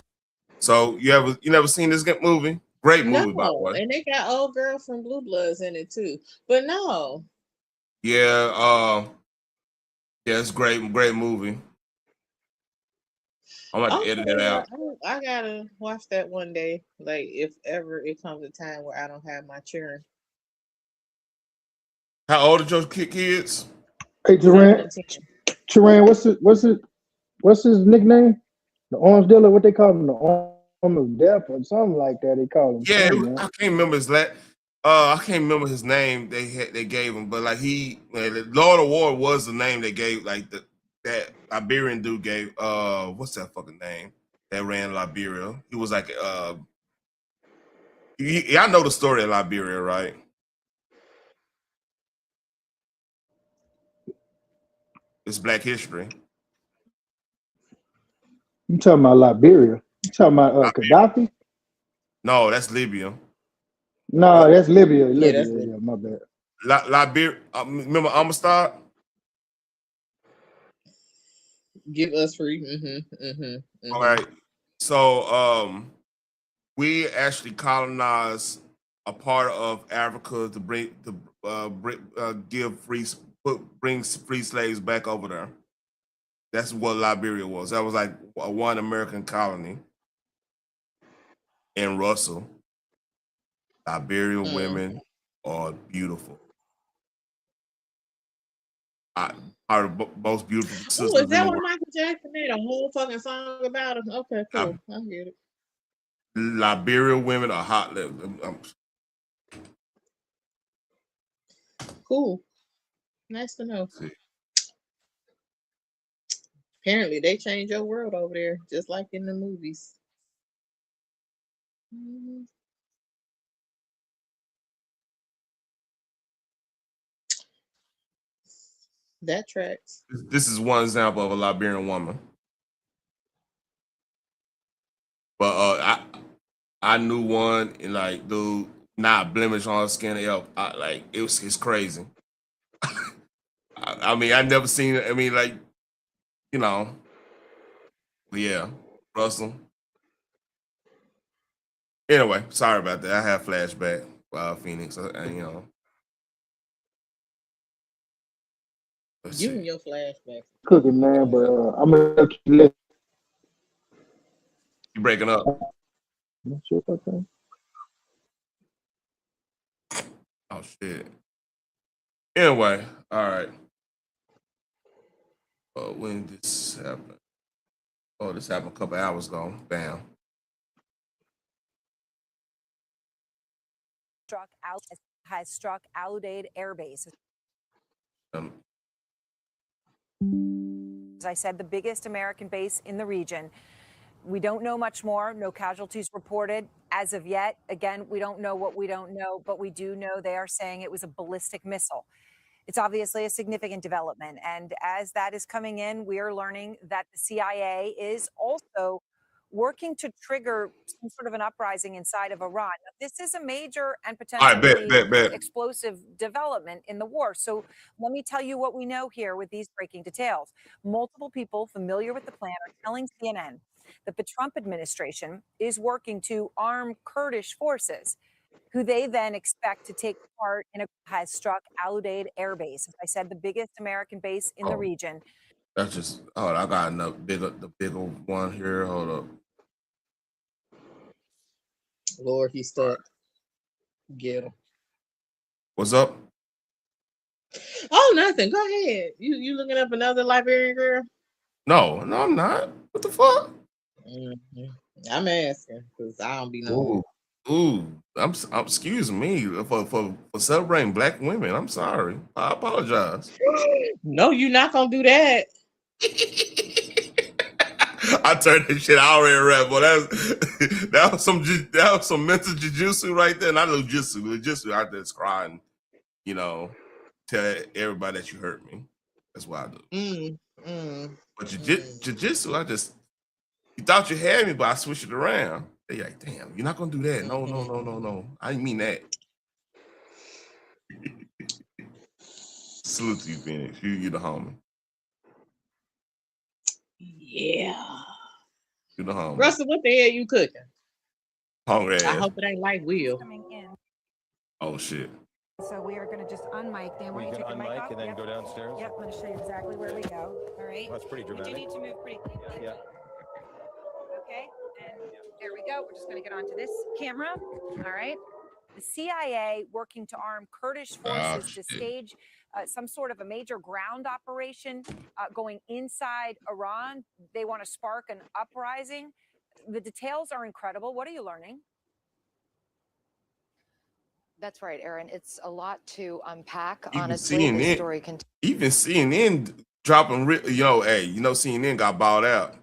So you never seen this movie? Great movie, by the No, way. and they got old girl from Blue Bloods in it too. But no, Yeah, it's great movie. I'm about to edit it out. I gotta watch that one day. Like if ever it comes a time where I don't have my children. How old are your kids? Hey, Turan, what's his nickname? The arms dealer, what they call him? The arm of death or something like that. They call him. Yeah, I can't remember I can't remember his name they gave him, but like Lord of War was the name they gave, like that Liberian dude gave. What's that fucking name that ran Liberia? He was like I know the story of Liberia, right? It's Black History. You talking about Liberia? You talking about Gaddafi? No, that's Libya. No, that's Libya. Yeah, Yeah, my bad. Liberia. Remember Amistad? Give us free. All right. So we actually colonized a part of Africa to bring free slaves back over there. That's what Liberia was. That was like one American colony in Russell. Liberian women are beautiful. Are the most beautiful sisters. Oh, is that what Michael Jackson made a whole fucking song about him? Okay, cool. I get it. Liberian women are hot. Cool. Nice to know. Apparently, they change your world over there, just like in the movies. That tracks. This is one example of a Liberian woman. But I knew one, and like, dude, not blemish on her skin. It's crazy. I mean, I never seen it. I mean, like, you know, yeah, Russell. Anyway, sorry about that. I have flashback. Phoenix, you know. You and your flashback. Cooking, man, but I'm gonna keep listening. You breaking up? Not sure about that. Oh shit. Anyway, all right. When did this happen? Oh, this happened a couple hours ago. Bam. Has struck Al-Udeid Air Base. As I said, the biggest American base in the region. We don't know much more. No casualties reported as of yet. Again, we don't know what we don't know, but we do know they are saying it was a ballistic missile. It's obviously a significant development. And as that is coming in, we are learning that the CIA is also working to trigger some sort of an uprising inside of Iran. Now, this is a major and potentially explosive development in the war. So let me tell you what we know here with these breaking details. Multiple people familiar with the plan are telling CNN that the Trump administration is working to arm Kurdish forces, who they then expect to take part in has struck Al Udeid Air Base. As I said, the biggest American base in the region. That's just, hold on, I got enough the bigger one here. Hold up. Lord, he's stuck. Get him. What's up? Oh, nothing. Go ahead. You looking up another Liberian girl? No, I'm not. What the fuck? I'm asking because I don't be knowing. Ooh, I'm excuse me for celebrating black women. I'm sorry. I apologize. No, you're not gonna do that. I turned this shit out already red, boy. That was some mental jujitsu right there. Not jujitsu out there crying, you know, tell everybody that you hurt me. That's what I do. But jujitsu, you thought you had me, but I switched it around. They like, damn, you're not gonna do that. No. I didn't mean that. Salute to you, Phoenix. You the homie. Yeah. You the homie. Russell, what the hell you cooking? Hungry ass. I hope it ain't like Will. Oh shit. So we are going to just unmic them. We can unmic and then go downstairs. Yep, I'm going to show you exactly where we go. All right. That's pretty dramatic. You do need to move pretty quickly. Yeah. Okay, and there we go. We're just going to get onto this camera. All right. The CIA working to arm Kurdish forces to stage some sort of a major ground operation going inside Iran. They want to spark an uprising. The details are incredible. What are you learning? That's right, Aaron. It's a lot to unpack. Even Honestly, the story even CNN dropping, CNN got bought out.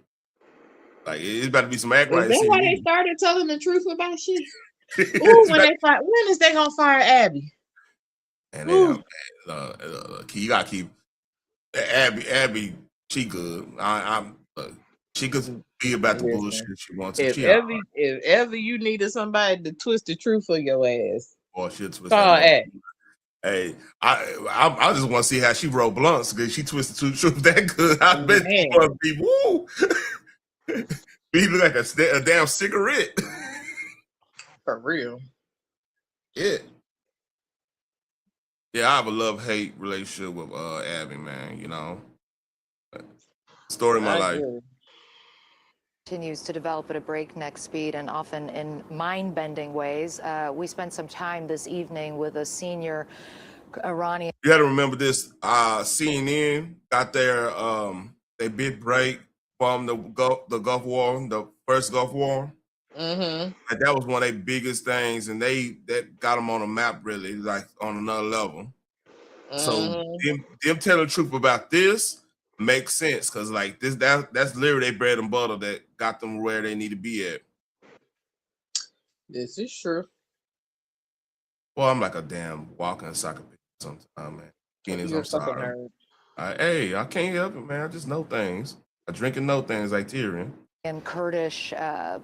Like it's about to be some act right. Is that why they started telling the truth about shit? Ooh, when is they gonna fire Abby? And you gotta keep Abby. She good. She could be about the bullshit she wants. If ever you needed somebody to twist the truth for your ass, boy, she'll twist that. Hey, I just want to see how she roll blunts because she twisted the truth that good. I bet she's gonna be woo. Be like a damn cigarette. For real. Yeah. Yeah, I have a love-hate relationship with Abby, man, you know. Story of my life. Continues to develop at a breakneck speed and often in mind-bending ways. We spent some time this evening with a senior Iranian. You got to remember this. CNN got their they big break from the Gulf War, the first Gulf War. Mm-hmm. Like that was one of their biggest things, and that got them on a map, really, like on another level. Mm-hmm. So them telling the truth about this makes sense because like that's literally their bread and butter that got them where they need to be at. This is true. Well, I'm like a damn walking encyclopedia sometimes, man. You're I'm sorry. I can't help it, man. I just know things. I drink and know things like Tyrion. And Kurdish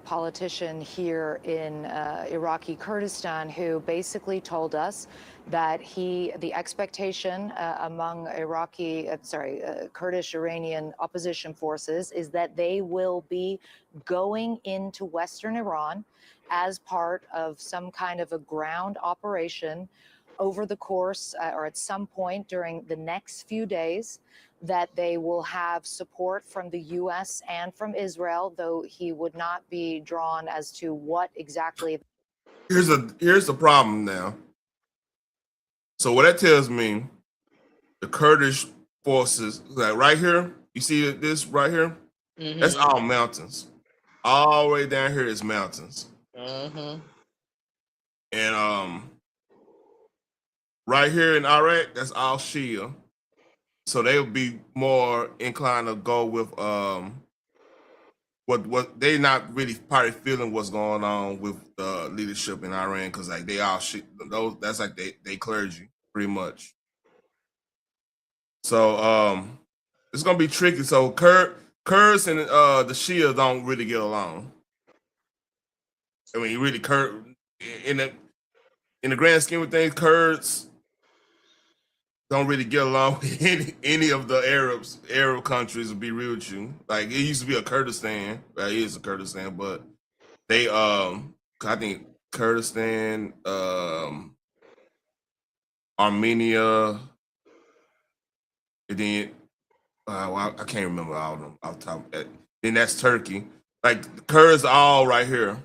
politician here in Iraqi Kurdistan who basically told us that the expectation among Kurdish Iranian opposition forces is that they will be going into Western Iran as part of some kind of a ground operation over the course or at some point during the next few days, that they will have support from the U.S. and from Israel, though he would not be drawn as to what exactly. Here's the problem now. So what that tells me, the Kurdish forces, like right here, you see this right here? Mm-hmm. That's all mountains. All the way down here is mountains. Mm-hmm. And right here in Iraq, that's all Shia. So they'll be more inclined to go with what they not really probably feeling what's going on with the leadership in Iran because like they all shit those that's like they clergy pretty much. So it's gonna be tricky. So Kurds and the Shia don't really get along. I mean, really, in the grand scheme of things, Kurds don't really get along with any of the Arab countries. To be real with you, like it used to be a Kurdistan. It is a Kurdistan, but they I think Kurdistan, Armenia, and then well, I can't remember all of them off the top of that. Then that's Turkey. Like the Kurds are all right here.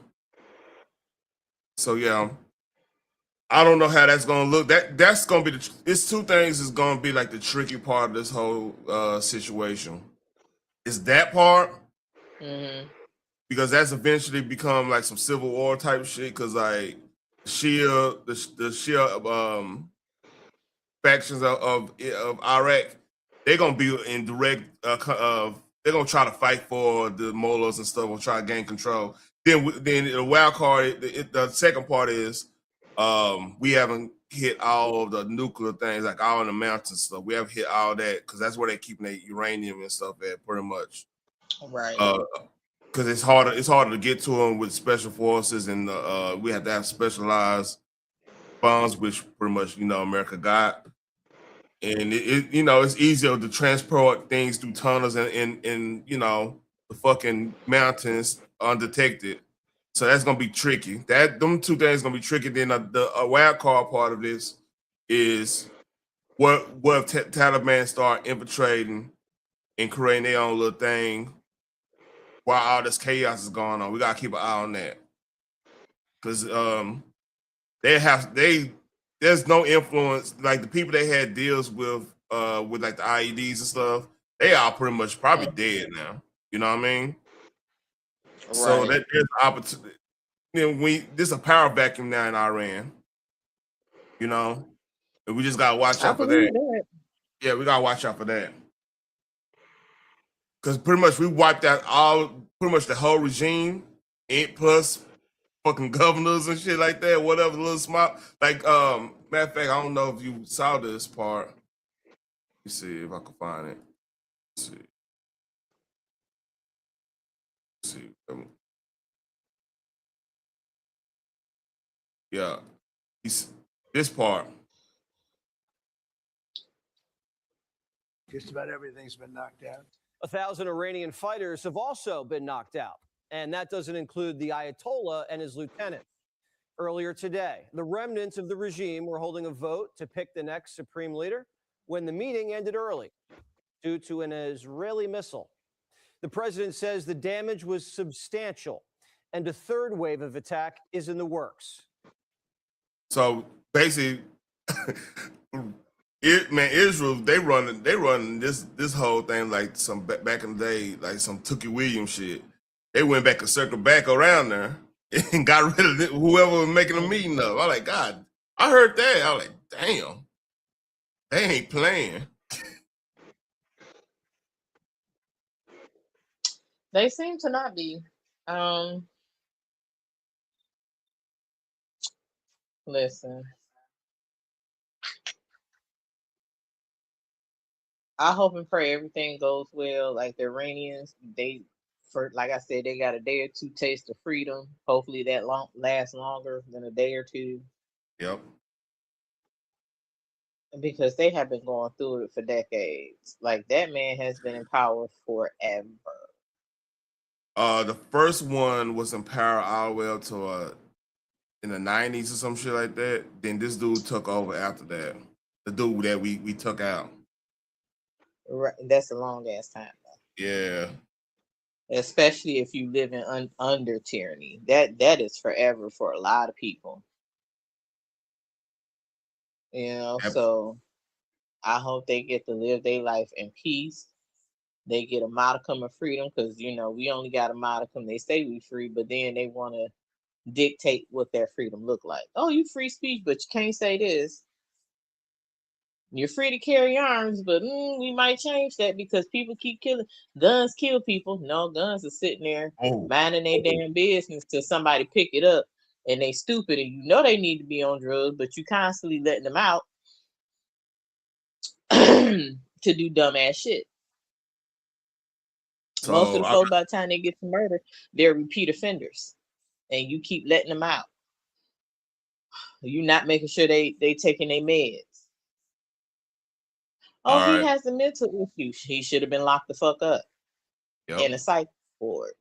So yeah, I don't know how that's gonna look. That's gonna be it's two things is gonna be like the tricky part of this whole situation. Is that part because that's eventually become like some civil war type shit. Because like the Shia factions of Iraq, they're gonna be in direct. They're gonna try to fight for the mullahs and stuff. Will try to gain control. Then the wild card. The second part is we haven't hit all of the nuclear things, like all in the mountains stuff. We haven't hit all that because that's where they're keeping the uranium and stuff at, pretty much. Right. Because it's harder to get to them with special forces, and we have to have specialized bombs, which pretty much America got. And it's easier to transport things through tunnels and the fucking mountains undetected. So that's gonna be tricky. Them two things gonna be tricky. Then the wild card part of this is what if Taliban start infiltrating and creating their own little thing while all this chaos is going on. We gotta keep an eye on that because there's no influence. Like the people they had deals with like the IEDs and stuff, they are pretty much probably dead now. You know what I mean? Right. So that there's opportunity. This is a power vacuum now in Iran. And we just gotta watch out for that. Yeah, we gotta watch out for that. Because pretty much we wiped out pretty much the whole regime, and plus fucking governors and shit like that, whatever, little small. Like, matter of fact, I don't know if you saw this part. Let me see if I can find it. Let's see. Yeah. This part. Just about everything's been knocked out. 1,000 Iranian fighters have also been knocked out, and that doesn't include the Ayatollah and his lieutenant. Earlier today, the remnants of the regime were holding a vote to pick the next supreme leader when the meeting ended early due to an Israeli missile. The president says the damage was substantial, and a third wave of attack is in the works. So basically, Israel, they run this whole thing like some back in the day, like some Tookie Williams shit. They went back and circled back around there and got rid of whoever was making a meeting of. I was like, God, I heard that. I was like, damn, they ain't playing. They seem to not be. Listen, I hope and pray everything goes well. Like the Iranians, like I said, they got a day or two taste of freedom. Hopefully that lasts longer than a day or two. Yep. Because they have been going through it for decades. Like that man has been in power forever. The first one was in power all the way up to in the 90s or some shit like that. Then this dude took over after that. The dude that we took out. Right, that's a long ass time though. Yeah. Especially if you live in under tyranny. That is forever for a lot of people. So I hope they get to live their life in peace. They get a modicum of freedom because we only got a modicum. They say we free, but then they want to dictate what their freedom look like. Oh, you free speech, but you can't say this. You're free to carry arms, but we might change that because people keep killing. Guns kill people. No, guns are sitting there minding their damn business till somebody pick it up and they stupid and they need to be on drugs, but you constantly letting them out to do dumbass shit. So most of the folks, by the time they get to murder, they're repeat offenders, and you keep letting them out. You're not making sure they taking their meds. Oh, All he right. has a mental issue. He should have been locked the fuck up Yep. in a psych ward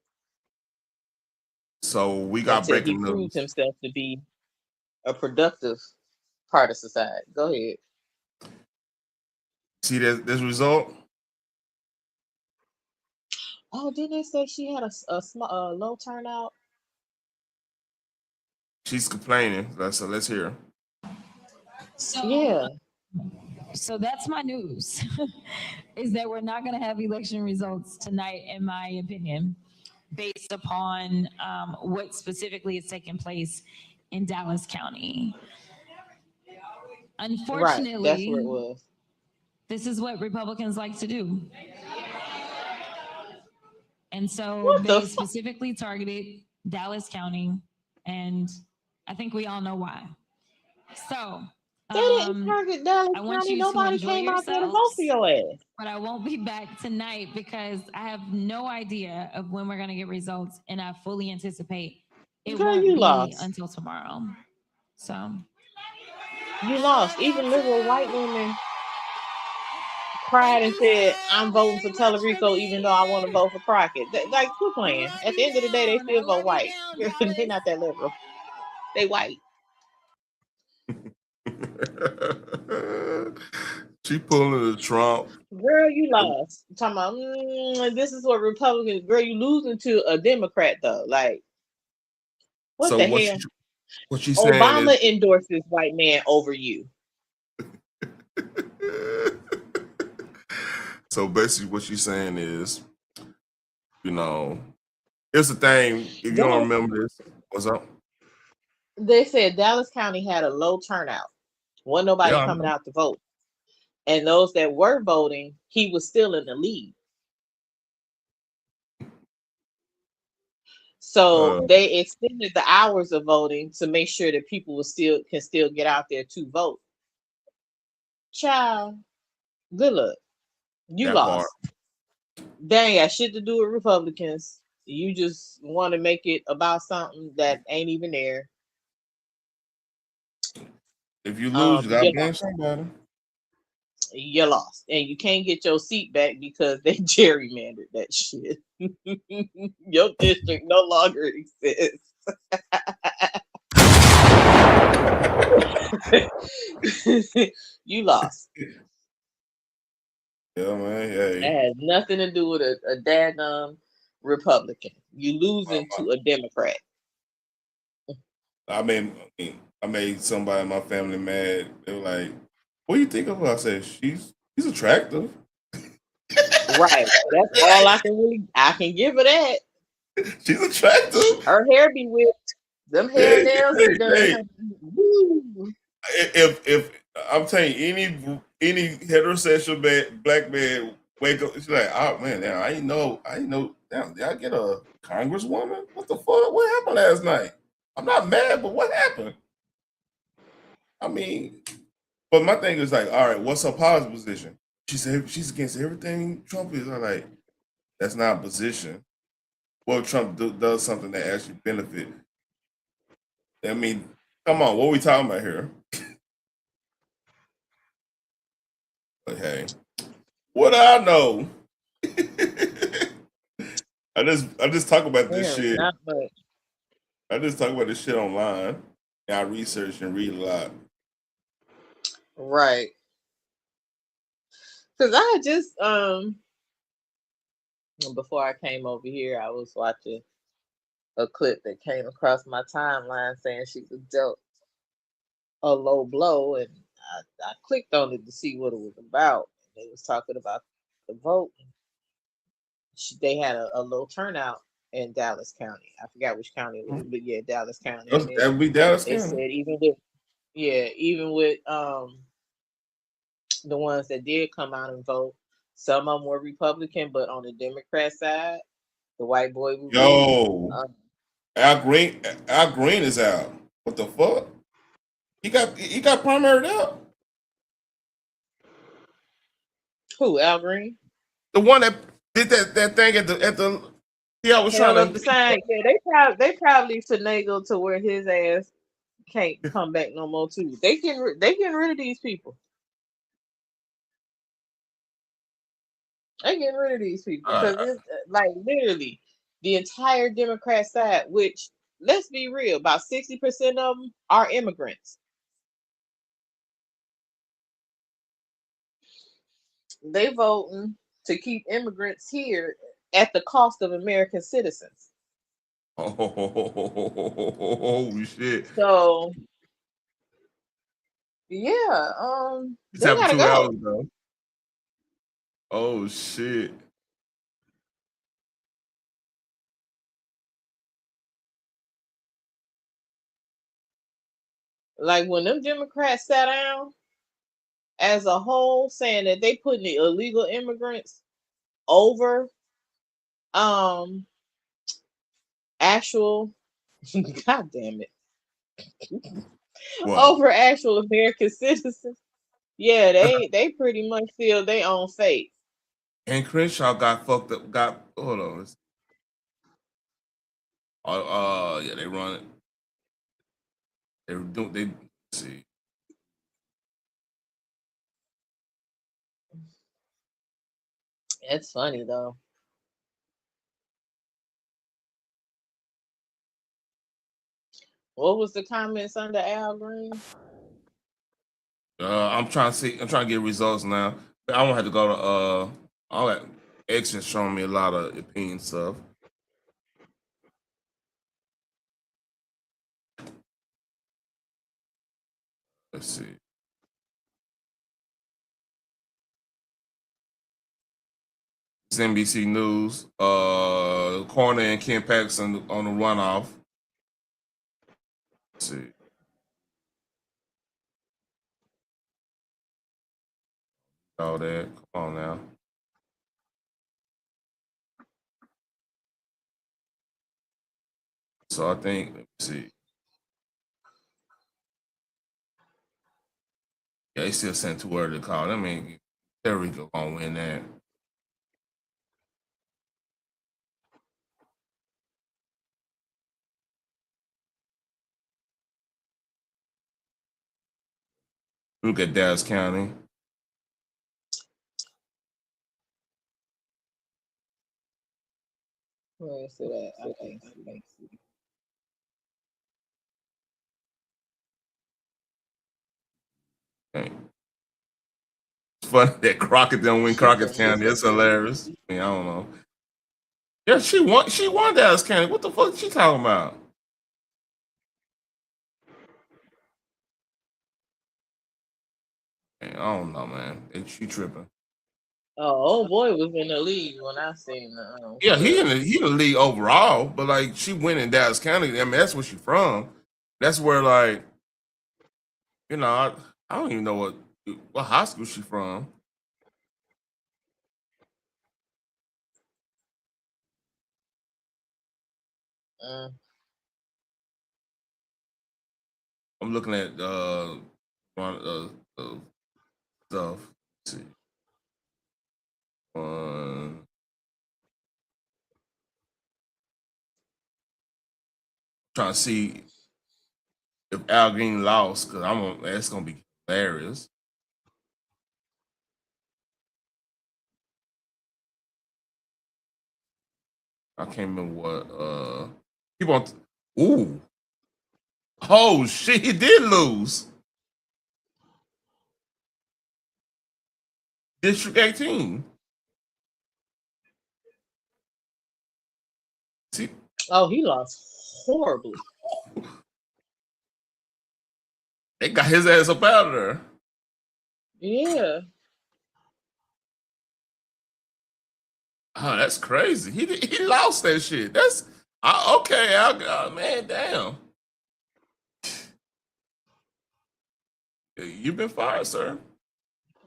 So we got until he breaking proved news. himself to be a productive part of society. Go ahead. See this result? Oh, didn't they say she had a low turnout? She's complaining. Let's hear. So, Yeah. so that's my news, is that we're not going to have election results tonight, in my opinion, based upon what specifically is taking place in Dallas County. Right. That's where it Unfortunately, was. this is what Republicans like to do. And so What the they fuck? specifically targeted Dallas County, and I think we all know why. So They didn't target Dallas I want County. you to Nobody enjoy came out there to vote for yourselves, your ass. but I won't be back tonight because I have no idea of when we're going to get results, and I fully anticipate it Girl, won't you be lost. until tomorrow. So You lost. Even liberal white women cried and said, "I'm voting for Tellerico, even though I want to vote for Crockett." Like, quit playing. At the end of the day, they still vote white. They're not that liberal. They white. She pulling the Trump. Girl, you lost. I'm talking about, this is what Republicans. Girl, you losing to a Democrat though. Like, what So the hell? what she's saying Obama is endorsed this white man over you. so basically what she's saying is, here's the thing. If you don't Dallas, remember this, what's up? they said Dallas County had a low turnout. Wasn't nobody Yeah, I coming know. out to vote. And those that were voting, he was still in the lead. So they extended the hours of voting to make sure that people can still get out there to vote. Child, good luck. You That part. lost. They ain't got shit to do with Republicans. You just want to make it about something that ain't even there. If you lose, you gotta You blame lost. somebody. You lost, and you can't get your seat back because they gerrymandered that shit. Your district no longer exists. You lost. Yeah, man. Hey. That has nothing to do with a daggum Republican. You losing to a Democrat. I made somebody in my family mad. They were like, "What do you think of her?" I said, "She's attractive." Right. That's all I can give her that. She's attractive. Her hair be whipped. Them hair nails be done. Hey, Woo. if I'm telling you, any heterosexual black man wake up, she's like, "Oh man, now I ain't know. Damn, did I get a congresswoman? What the fuck? What happened last night? I'm not mad, but what happened? I mean, but my thing is like, all right, what's her policy position? She said she's against everything Trump is. I'm like, that's not a position. Well, Trump does something that actually benefit. I mean, come on, what are we talking about here? But hey, what do I know? I just talk about this Damn, shit. not much. I just talk about this shit online. And I research and read a lot. Right. Because I just before I came over here, I was watching a clip that came across my timeline saying she was dealt a low blow, and I clicked on it to see what it was about. They was talking about the vote. They had a low turnout in Dallas County. I forgot which county it was, but yeah, Dallas County. And That would be Dallas they County. said even with the ones that did come out and vote, some of them were Republican, but on the Democrat side, the white boy was Yo, Al Green is out. What the fuck? He got primaried out. Who? Al Green? The one that did that thing at the I was Held trying up the to. sign. Yeah, they probably finagled to where his ass can't come back no more too. They getting rid of these people. They're getting rid of these people because it's like literally the entire Democrat side, which let's be real, about 60% of them are immigrants. They voting to keep immigrants here at the cost of American citizens. Oh shit! So yeah, This they happened gotta 2 hours go. ago. Oh shit! Like when them Democrats sat down as a whole, saying that they putting the illegal immigrants over actual god damn it What? over actual American citizens. Yeah, they pretty much feel they own fate. And Crenshaw got fucked up. Got hold on. Yeah, they run it. They do. They see. It's funny though. What was the comments under Al Green? I'm trying to see. I'm trying to get results now. I won't have to go to all that. X is showing me a lot of opinion stuff. Let's see. It's NBC News. Corner and Ken Paxton on the runoff. Let's see. All that. Come on now. So I think, let me see. Yeah, they still sent too early to call. I mean, Puerto Rico gonna win that. Look at Dallas County. Where is it at? I can't see. Okay. It's funny that Crockett don't win She Crockett said she County. said It's hilarious. I mean, I don't know. Yeah, she won. She won Dallas County. What the fuck is she talking about? Man, I don't know, man. She tripping. oh boy was in the league when I seen the Yeah, clip. he in the league overall, but like she went in Dallas County. I mean, that's where she from. That's where like I don't even know what high school she from. Uh, I'm looking at stuff. Let's see. Trying to see if Al Green lost because that's gonna be hilarious. I can't remember what people on. Ooh, oh shit, he did lose. District 18. See, oh, he lost horribly. they got his ass up out of there. Yeah. Oh, that's crazy. He lost that shit. That's okay. Man, damn. You've been fired, sir.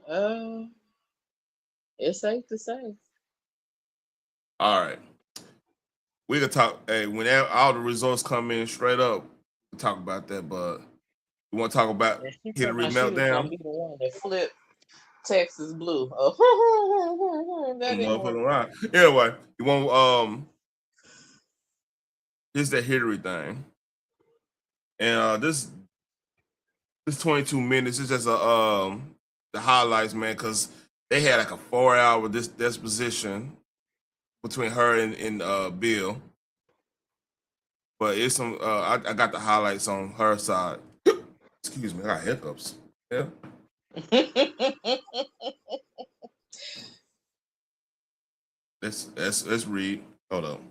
Uh, it's safe to say. All right. We can talk. Hey, when all the results come in straight up, we'll talk about that. But we want to talk about And she told Hilary me she was gonna meltdown. be the one that flipped Texas blue. Oh, that didn't work. Motherfucking right. Anyway, you want this that Hillary thing, and this 22 minutes is just the highlights, man. Because they had like a 4-hour disposition between her and Bill. But it's some I got the highlights on her side. Excuse me, I got hiccups. Yeah. Let's read. Hold up.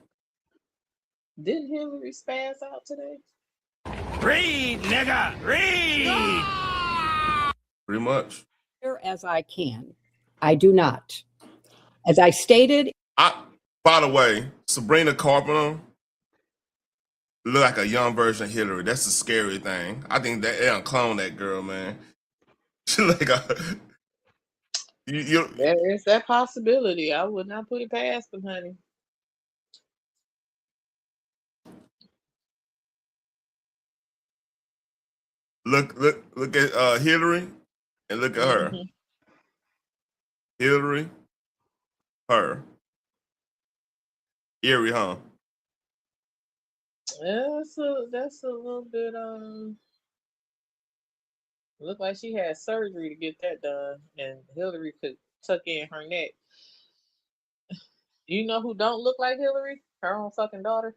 Didn't Hilary spaz out today? Read, nigga, read. Pretty much. As I can. I do not. As I stated. By the way, Sabrina Carpenter look like a young version of Hilary. That's the scary thing. I think that they'll clone that girl, man. She like a There is that possibility. I would not put it past them, honey. Look at Hilary and look at her. Hilary, her. Eerie, huh? Yeah, that's a little bit look like she had surgery to get that done, and Hilary could tuck in her neck. You know who don't look like Hilary? Her own fucking daughter.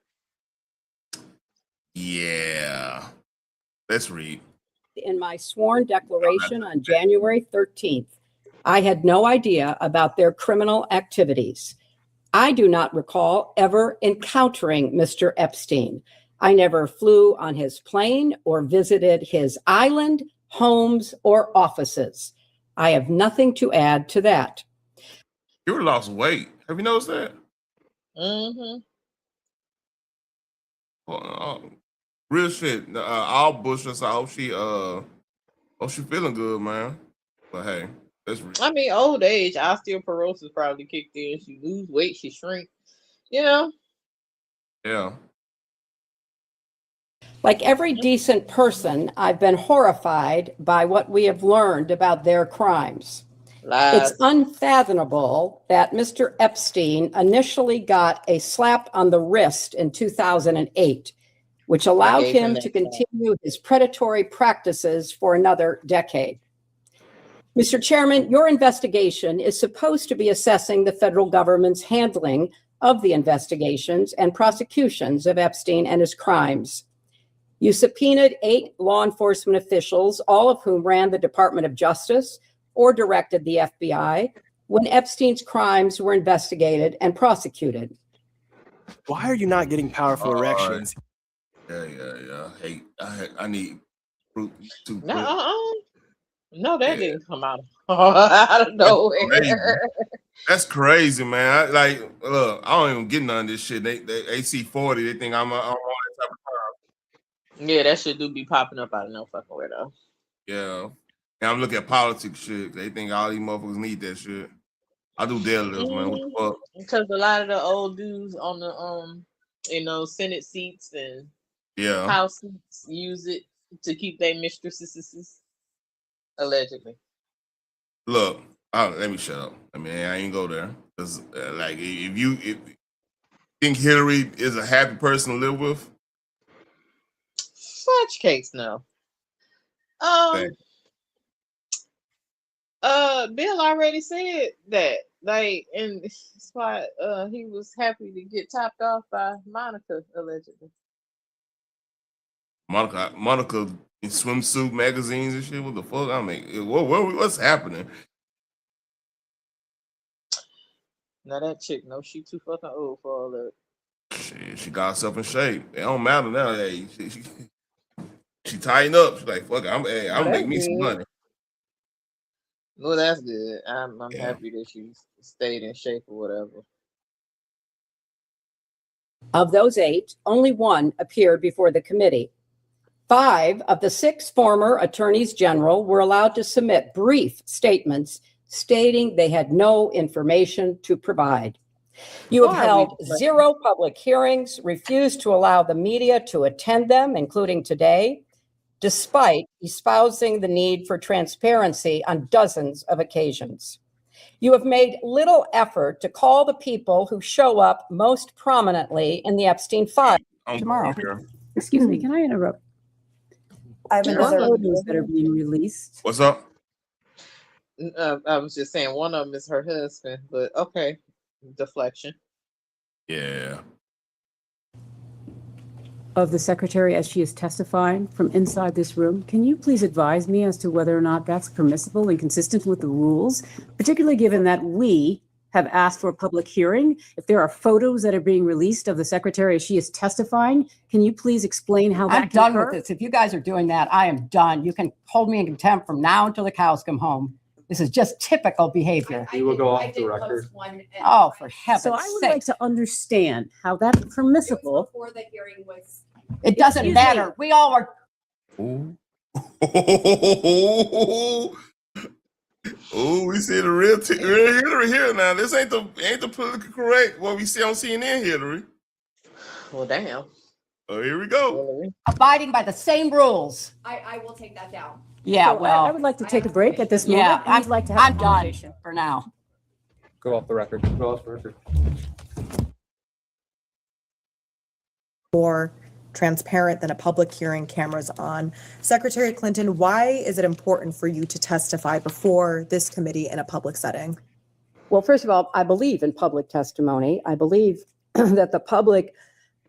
Yeah. Let's read. In my sworn declaration on January 13th, I had no idea about their criminal activities. I do not recall ever encountering Mr. Epstein. I never flew on his plane or visited his island, homes, or offices. I have nothing to add to that. You lost weight. Have you noticed that? Mm-hmm. Real shit. All bullshit. I hope she feeling good, man. But hey, that's real. I mean, old age, osteoporosis probably kicked in. She lose weight, she shrink. You know? Yeah. Like every decent person, I've been horrified by what we have learned about their crimes. Lies. It's unfathomable that Mr. Epstein initially got a slap on the wrist in 2008, which allowed him to continue his predatory practices for another decade. Mr. Chairman, your investigation is supposed to be assessing the federal government's handling of the investigations and prosecutions of Epstein and his crimes. You subpoenaed 8 law enforcement officials, all of whom ran the Department of Justice or directed the FBI when Epstein's crimes were investigated and prosecuted. Why are you not getting powerful erections? Yeah. Hey, I need fruit too quick. No, that didn't come out of nowhere. That's crazy, man. Look, I don't even get none of this shit. They AC40, they think I'm on that type of time. Yeah, that shit do be popping up out of no fucking way though. Yeah. And I'm looking at politics shit. They think all these motherfuckers need that shit. I do deadlifts, man. What the fuck? Because a lot of the old dudes on the Senate seats and House seats use it to keep their mistresses. Allegedly. Look, let me shut up. I mean, I ain't go there. Cause if you think Hilary is a happy person to live with, such case no. Bill already said that, and that's why he was happy to get topped off by Monica allegedly. Monica in swimsuit magazines and shit. What the fuck? I mean, what's happening? Now that chick, no, she too fucking old for all that. Shit, she got herself in shape. It don't matter now. Hey, she tightened up. She's like, fuck it, I'm make me some money. Well, that's good. I'm happy that she stayed in shape or whatever. Of those 8, only 1 appeared before the committee. 5 of the 6 former attorneys general were allowed to submit brief statements stating they had no information to provide. You have held 0 public hearings, refused to allow the media to attend them, including today, despite espousing the need for transparency on dozens of occasions. You have made little effort to call the people who show up most prominently in the Epstein file tomorrow. Excuse me, can I interrupt? I have another photos that are being released. What's up? I was just saying one of them is her husband, but okay, deflection. Yeah. Of the secretary as she is testifying from inside this room, can you please advise me as to whether or not that's permissible and consistent with the rules, particularly given that we have asked for a public hearing? If there are photos that are being released of the secretary as she is testifying, can you please explain how that I'm done can with occur? this. If you guys are doing that, I am done. You can hold me in contempt from now until the cows come home. This is just typical behavior. You will go off the record. Oh, for heaven's So I would sake. like to understand how that's permissible. Before the hearing was. It doesn't Excuse matter. me. We all are. Ooh. Ooh, we see the real Hillary here now. This ain't the politically correct what we see on CNN, Hillary. Well, damn. Oh, here we go. Hillary. Abiding by the same rules. I will take that down. Yeah, So well. I would like to take a break at this moment. Yeah, I'd like to have I'm a done conversation. for now. Go off the record. Go off the record. More transparent than a public hearing, cameras on. Secretary Clinton, why is it important for you to testify before this committee in a public setting? Well, first of all, I believe in public testimony. I believe that the public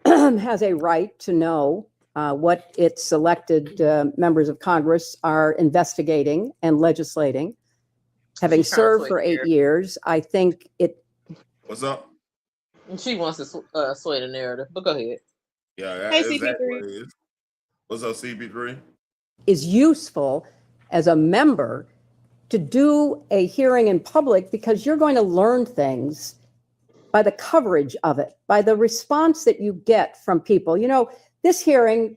has a right to know what its elected members of Congress are investigating and legislating. Having She's trying to served sway for the 8 narrative. years, I think it What's up? She wants to sway the narrative, but go ahead. Yeah, that's Hey, exactly CP3. what it is. What's up, CP3? is useful as a member to do a hearing in public because you're going to learn things by the coverage of it, by the response that you get from people. You know, this hearing,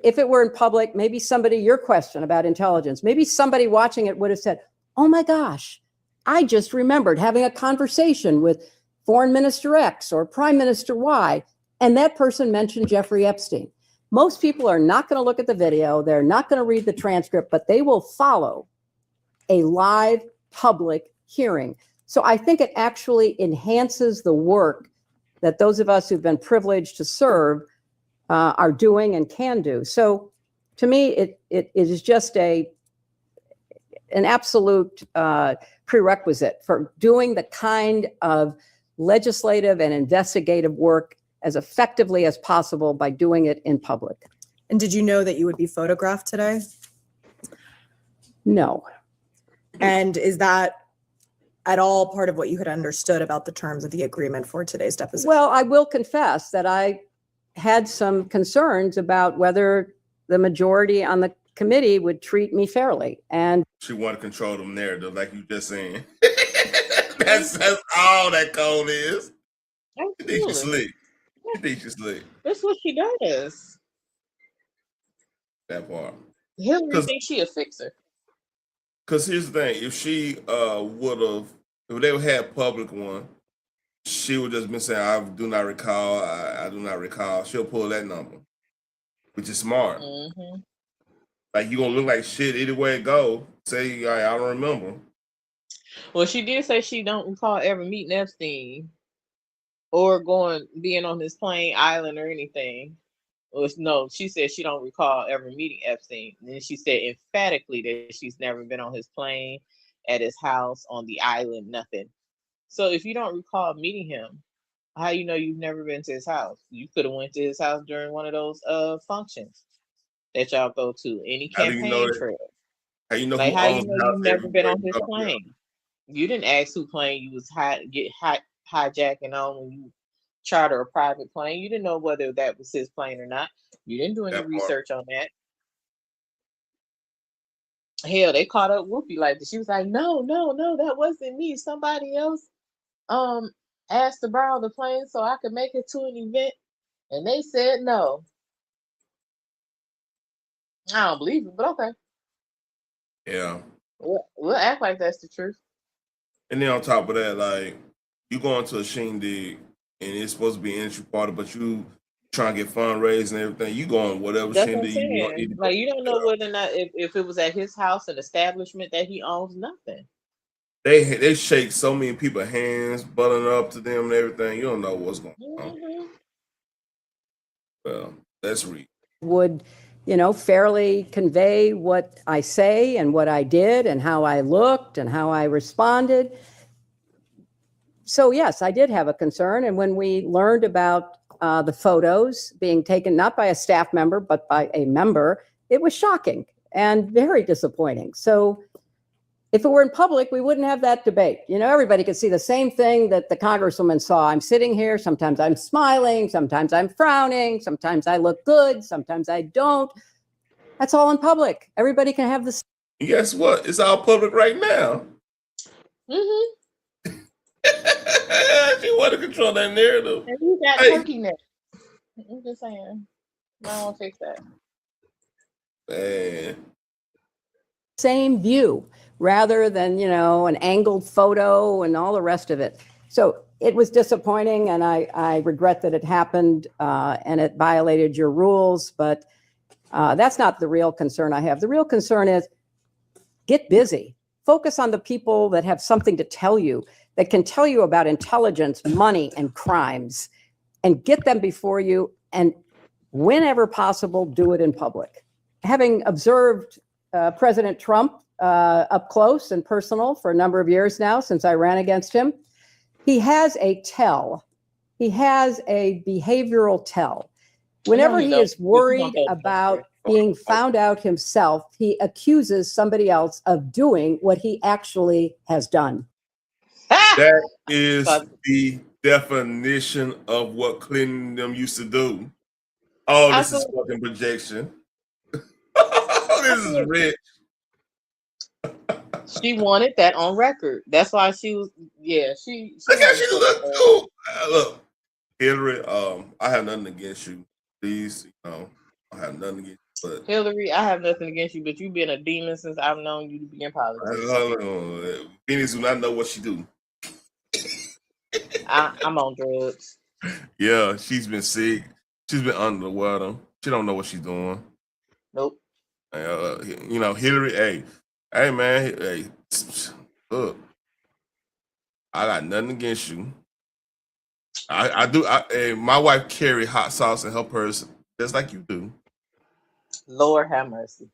if it were in public, maybe somebody, your question about intelligence, maybe somebody watching it would have said, oh my gosh, I just remembered having a conversation with Foreign Minister X or Prime Minister Y, and that person mentioned Jeffrey Epstein. Most people are not going to look at the video. They're not going to read the transcript, but they will follow a live public hearing. So I think it actually enhances the work that those of us who've been privileged to serve are doing and can do. So to me, it is just an absolute prerequisite for doing the kind of legislative and investigative work as effectively as possible by doing it in public. And did you know that you would be photographed today? No. And is that at all part of what you had understood about the terms of the agreement for today's deposition? Well, I will confess that I had some concerns about whether the majority on the committee would treat me fairly. And She want to control them narrative, like you just saying. that's all that code is. You think you slick. You think you slick. That's what she does. That part. Hillary thinks she a fixer. Because here's the thing, if she would have, if they had public one, she would just been saying, I do not recall, I do not recall. She'll pull that number, which is smart. Mm-hmm. Like, you going to look like shit either way it go. Say, I don't remember. Well, she did say she don't recall ever meeting Epstein or being on his plane, island, or anything. No, she said she don't recall ever meeting Epstein. And then she said emphatically that she's never been on his plane, at his house, on the island, nothing. So if you don't recall meeting him, how you know you've never been to his house? You could have went to his house during one of those functions that y'all go to, any How do you know campaign that? trail. How you know Like who how you owns know the house you've never been everywhere on you his go? plane. You didn't ask who plane you was hijacking on when you charter a private plane. You didn't know whether that was his plane or not. You didn't do any That part. research on that. Hell, they caught up Whoopi like that. She was like, no, that wasn't me. Somebody else asked to borrow the plane so I could make it to an event. And they said no. I don't believe it, but okay. Yeah. We'll act like that's the truth. And then on top of that, like, you going to a shindig and it's supposed to be an entry party, but you trying to get fundraising and everything, you going whatever That's what I'm shindig you want. saying. Like, you don't know whether or not if it was at his house, an establishment that he owns, nothing. They shake so many people's hands, button up to them and everything. You don't know what's going on. Mm-hmm. Well, let's read. would fairly convey what I say and what I did and how I looked and how I responded. So yes, I did have a concern. And when we learned about the photos being taken, not by a staff member, but by a member, it was shocking and very disappointing. So if it were in public, we wouldn't have that debate. Everybody could see the same thing that the congresswoman saw. I'm sitting here. Sometimes I'm smiling. Sometimes I'm frowning. Sometimes I look good. Sometimes I don't. That's all in public. Everybody can have this. Guess what? It's all public right now. Mm-hmm. She want to control that narrative. And you got turkey neck. I'm just saying. I won't fix that. Man. Same view rather than, an angled photo and all the rest of it. So it was disappointing, and I regret that it happened and it violated your rules, but that's not the real concern I have. The real concern is get busy. Focus on the people that have something to tell you, that can tell you about intelligence, money, and crimes, and get them before you, and whenever possible, do it in public. Having observed President Trump up close and personal for a number of years now since I ran against him, he has a tell. He has a behavioral tell. Whenever he is worried about being found out himself, he accuses somebody else of doing what he actually has done. That is the definition of what Clinton and them used to do. Oh, this is fucking projection. This is rich. She wanted that on record. That's why she was. Yeah, she Look how she look. Ooh, look, Hilary. I have nothing against you. Please, I have nothing against you. But Hilary, I have nothing against you, but you've been a demon since I've known you to be in politics. Phoenix do not know what she do. I'm on drugs. Yeah, she's been sick. She's been under the weather. She don't know what she's doing. Nope. Hilary. Hey, man. Hey, look. I got nothing against you. I do. My wife carry hot sauce in her purse just like you do. Lord have mercy.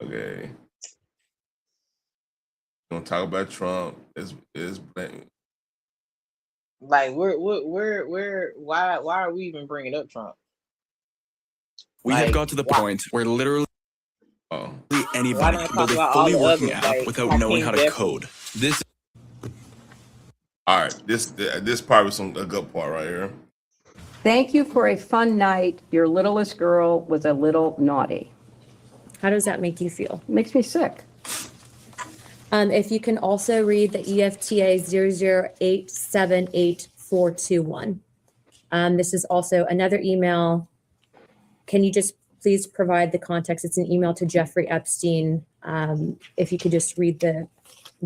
Okay. Gonna talk about Trump. Is like where why are we even bringing up Trump? We have got to the point where literally anybody can build a fully working app without knowing how to code. This. All right. This part was a good part right here. Thank you for a fun night. Your littlest girl was a little naughty. How does that make you feel? Makes me sick. If you can also read the EFTA 0087841. This is also another email. Can you just please provide the context? It's an email to Jeffrey Epstein. If you could just read the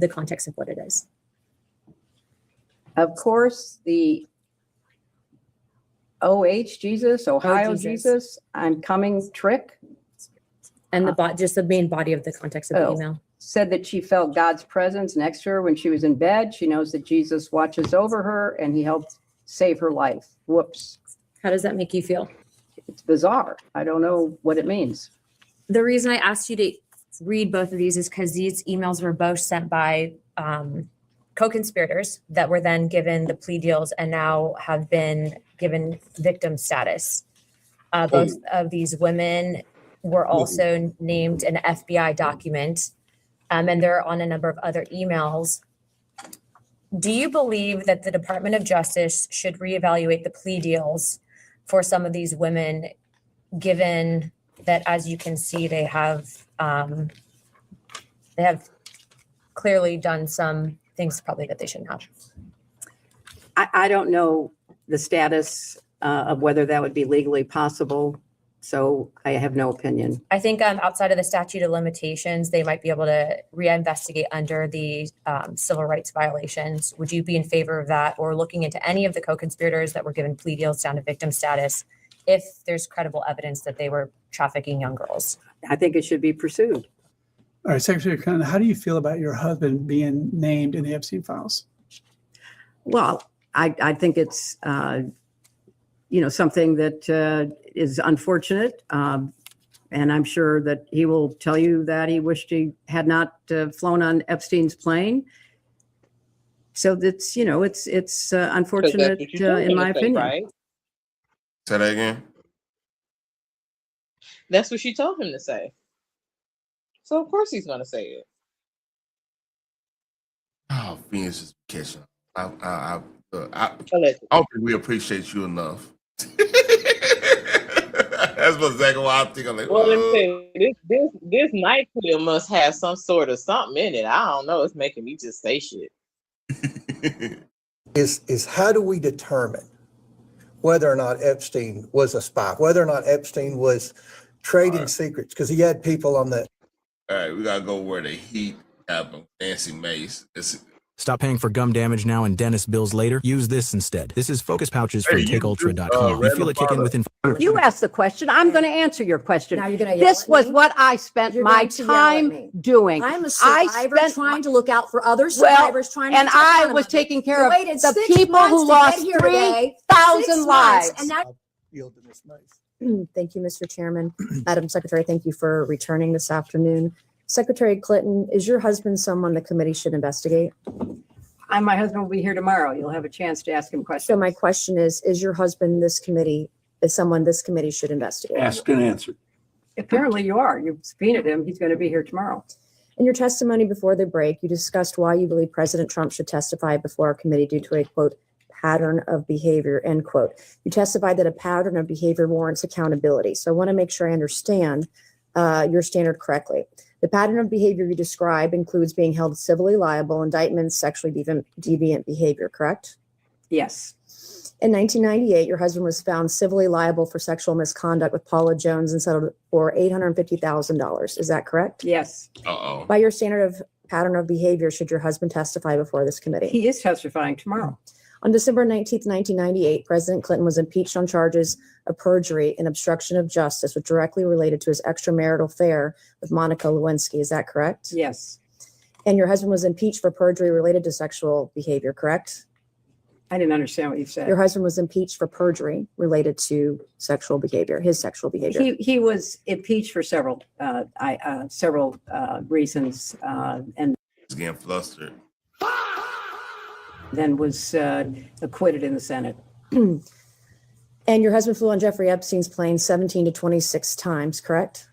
context of what it is. Of course, the Ohio Jesus, I'm coming trick. And just the main body of the context of the email. Said that she felt God's presence next to her when she was in bed. She knows that Jesus watches over her and he helped save her life. Whoops. How does that make you feel? It's bizarre. I don't know what it means. The reason I asked you to read both of these is because these emails were both sent by co-conspirators that were then given the plea deals and now have been given victim status. Both of these women were also named in an FBI document, and they're on a number of other emails. Do you believe that the Department of Justice should reevaluate the plea deals for some of these women, given that, as you can see, they have clearly done some things probably that they shouldn't have? I don't know the status of whether that would be legally possible, so I have no opinion. I think outside of the statute of limitations, they might be able to reinvestigate under the civil rights violations. Would you be in favor of that, or looking into any of the co-conspirators that were given plea deals down to victim status if there's credible evidence that they were trafficking young girls? I think it should be pursued. All right, Secretary Clinton, how do you feel about your husband being named in the Epstein files? Well, I think it's something that is unfortunate. And I'm sure that he will tell you that he wished he had not flown on Epstein's plane. So that's, it's unfortunate in my opinion. Right? Say that again. That's what she told him to say. So of course he's going to say it. Oh, Phoenix is catching. I don't think we appreciate you enough. That's exactly what I'm thinking. Like, Well, let me say, this NyQuil must have some sort of something in it. I don't know. It's making me just say shit. Is how do we determine whether or not Epstein was a spy, whether or not Epstein was trading secrets? Because he had people on the. All right, we gotta go where the heat happened. Nancy Mace. Stop paying for gum damage now and dentist bills later. Use this instead. This is Focus Pouches from TakeUltra.com. You feel it kick in within. You asked the question. I'm going to answer your question. Now you're going to This was what I spent my time doing. I'm a survivor trying to look out for other Well, survivors trying to and protect I them. was taking care You of waited the 6 people months who to lost get here today. 3,000 6 months, lives. and now Thank you, Mr. Chairman. Madam Secretary, thank you for returning this afternoon. Secretary Clinton, is your husband someone the committee should investigate? My husband will be here tomorrow. You'll have a chance to ask him questions. So my question is your husband is someone this committee should investigate? Asked and answered. Apparently you are. You've subpoenaed him. He's going to be here tomorrow. In your testimony before the break, you discussed why you believe President Trump should testify before our committee due to a, quote, pattern of behavior, end quote. You testified that a pattern of behavior warrants accountability. So I want to make sure I understand your standard correctly. The pattern of behavior you describe includes being held civilly liable, indictments, sexually deviant behavior, correct? Yes. In 1998, your husband was found civilly liable for sexual misconduct with Paula Jones and settled for $850,000. Is that correct? Yes. Uh-oh. By your standard of pattern of behavior, should your husband testify before this committee? He is testifying tomorrow. On December 19th, 1998, President Clinton was impeached on charges of perjury and obstruction of justice, which directly related to his extramarital affair with Monica Lewinsky. Is that correct? Yes. And your husband was impeached for perjury related to sexual behavior, correct? I didn't understand what you said. Your husband was impeached for perjury related to sexual behavior, his sexual behavior. He was impeached for several reasons, and He's getting flustered. then was acquitted in the Senate. And your husband flew on Jeffrey Epstein's plane 17 to 26 times, correct?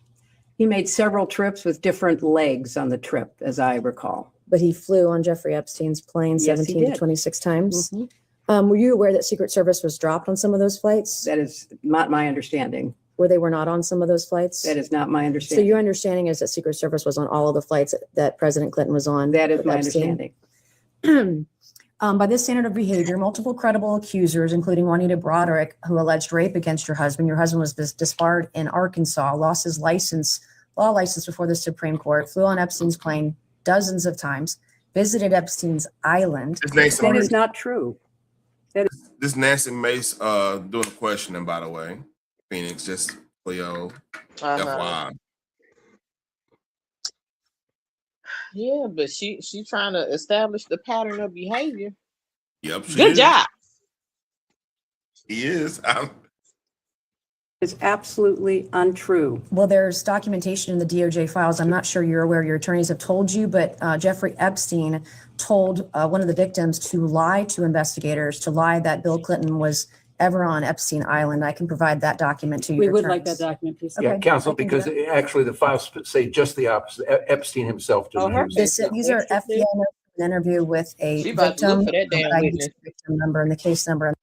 He made several trips with different legs on the trip, as I recall. But he flew on Jeffrey Epstein's plane Yes, he 17 to did. 26 times. Mhm. Were you aware that Secret Service was dropped on some of those flights? That is not my understanding. Where they were not on some of those flights? That is not my So understanding. your understanding is that Secret Service was on all of the flights that President Clinton was on? That is with my Epstein? understanding. By this standard of behavior, multiple credible accusers, including Juanita Broderick, who alleged rape against your husband was disbarred in Arkansas, lost his law license before the Supreme Court, flew on Epstein's plane dozens of times, visited Epstein's island. That is not true. This Nancy Mace doing a questioning, by the way. Phoenix, just for your FYI. Yeah, but she trying to establish the pattern of behavior. Yep. she Good is. job. He is. It's absolutely untrue. Well, there's documentation in the DOJ files. I'm not sure you're aware, your attorneys have told you, but Jeffrey Epstein told one of the victims to lie to investigators, to lie that Bill Clinton was ever on Epstein Island. I can provide that document to you. We would like that document, please. Yeah, Okay, counsel, I can because do that. actually the files say just the opposite. Epstein himself doesn't have These are FBI notes, an interview with a She about to look victim, for that damn I witness. used the victim number and the case number.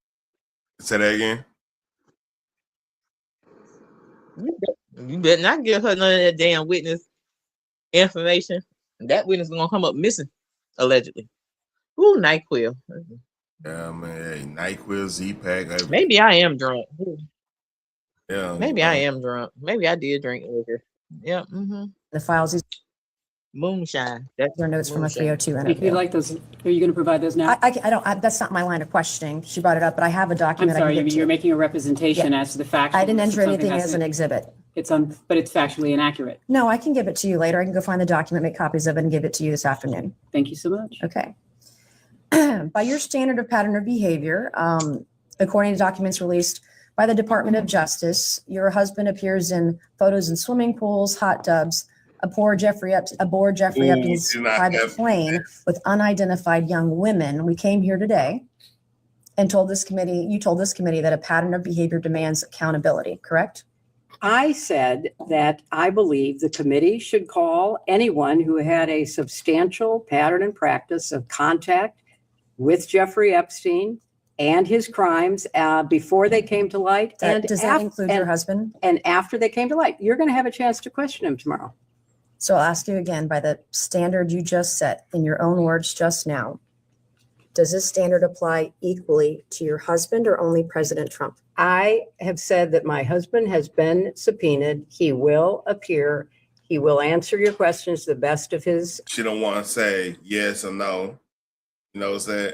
Say that again. You better not give her none of that damn witness information. That witness is gonna come up missing, allegedly. Ooh, NyQuil. Yeah, man. Hey, NyQuil, Z-Pack. Maybe I am drunk. Yeah. Maybe I am drunk. Maybe I did drink liquor. Yeah. Mm-hmm. The files, these Moonshine. That's are notes from a moonshine. 302 If interview. you'd like those, are you going to provide those now? I don't, that's not my line of questioning. She brought it up, but I have a I'm document. I sorry, can give to you're you. making a representation Yeah. as to the facts. I didn't enter anything as an exhibit. But it's factually inaccurate. No, I can give it to you later. I can go find the document, make copies of it, and give it to you this afternoon. Thank you so much. Okay. By your standard of pattern of behavior, according to documents released by the Department of Justice. Your husband appears in photos in swimming pools, hot tubs, aboard Jeffrey Epstein's do not private have- plane with unidentified young women. We came here today and told this committee, you told this committee that a pattern of behavior demands accountability, correct? I said that I believe the committee should call anyone who had a substantial pattern and practice of contact with Jeffrey Epstein and his crimes before they came to light. Does that include your husband? And after they came to light. You're going to have a chance to question him tomorrow. So I'll ask you again, by the standard you just set in your own words just now, does this standard apply equally to your husband or only President Trump? I have said that my husband has been subpoenaed. He will appear. He will answer your questions to the best of his. She don't want to say yes or no. You know what I'm saying?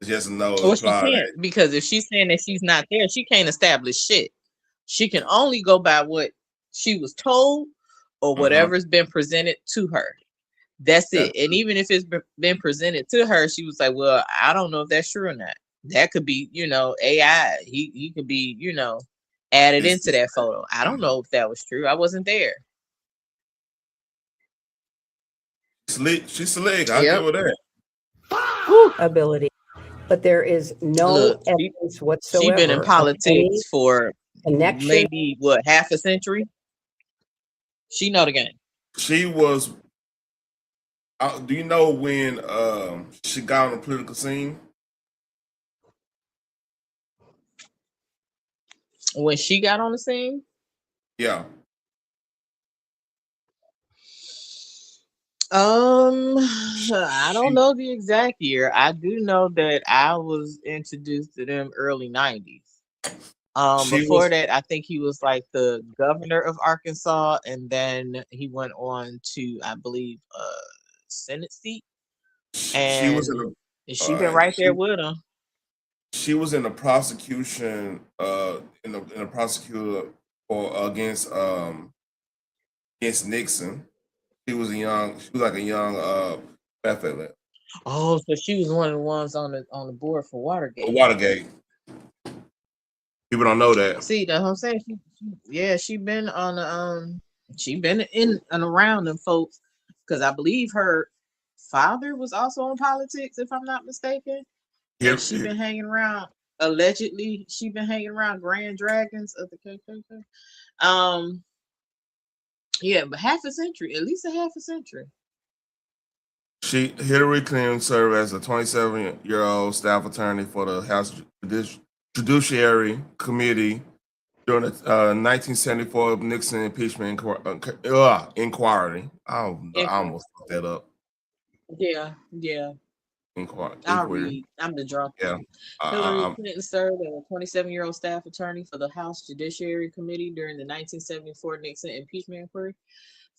Yes or no. Well, she can't, because if she's saying that she's not there, she can't establish shit. She can only go by what she was told or whatever's been presented to her. That's it. And even if it's been presented to her, she was like, well, I don't know if that's true or not. That could be, AI. He could be, added into that photo. I don't know if that was true. I wasn't there. She's slick. I'll give her that. Ability. But there is no evidence whatsoever. She's been in politics for connection. Maybe, half a century? She know the game. She was... do you know when she got on the political scene? When she got on the scene? Yeah. I don't know the exact year. I do know that I was introduced to them early 90s. Before that, I think he was like the governor of Arkansas, and then he went on to, I believe, Senate seat. And she been right there with him. She was in the prosecution, in the prosecutor against Nixon. She was like a young athlete. Oh, so she was one of the ones on the board for Watergate. Watergate. People don't know that. See, that's what I'm saying. She been on she been in and around them folks, because I believe her father was also in politics, if I'm not mistaken. Yeah, she been hanging around. Allegedly, she been hanging around Grand Dragons of the KKK. Yeah, but half a century, at least a half a century. Hilary Clinton served as a 27-year-old staff attorney for the House Judiciary Committee during the 1974 Nixon impeachment inquiry. I almost fucked that up. Yeah. I'll read. I'm the drunk. Yeah. Hilary Clinton served as a 27-year-old staff attorney for the House Judiciary Committee during the 1974 Nixon impeachment inquiry,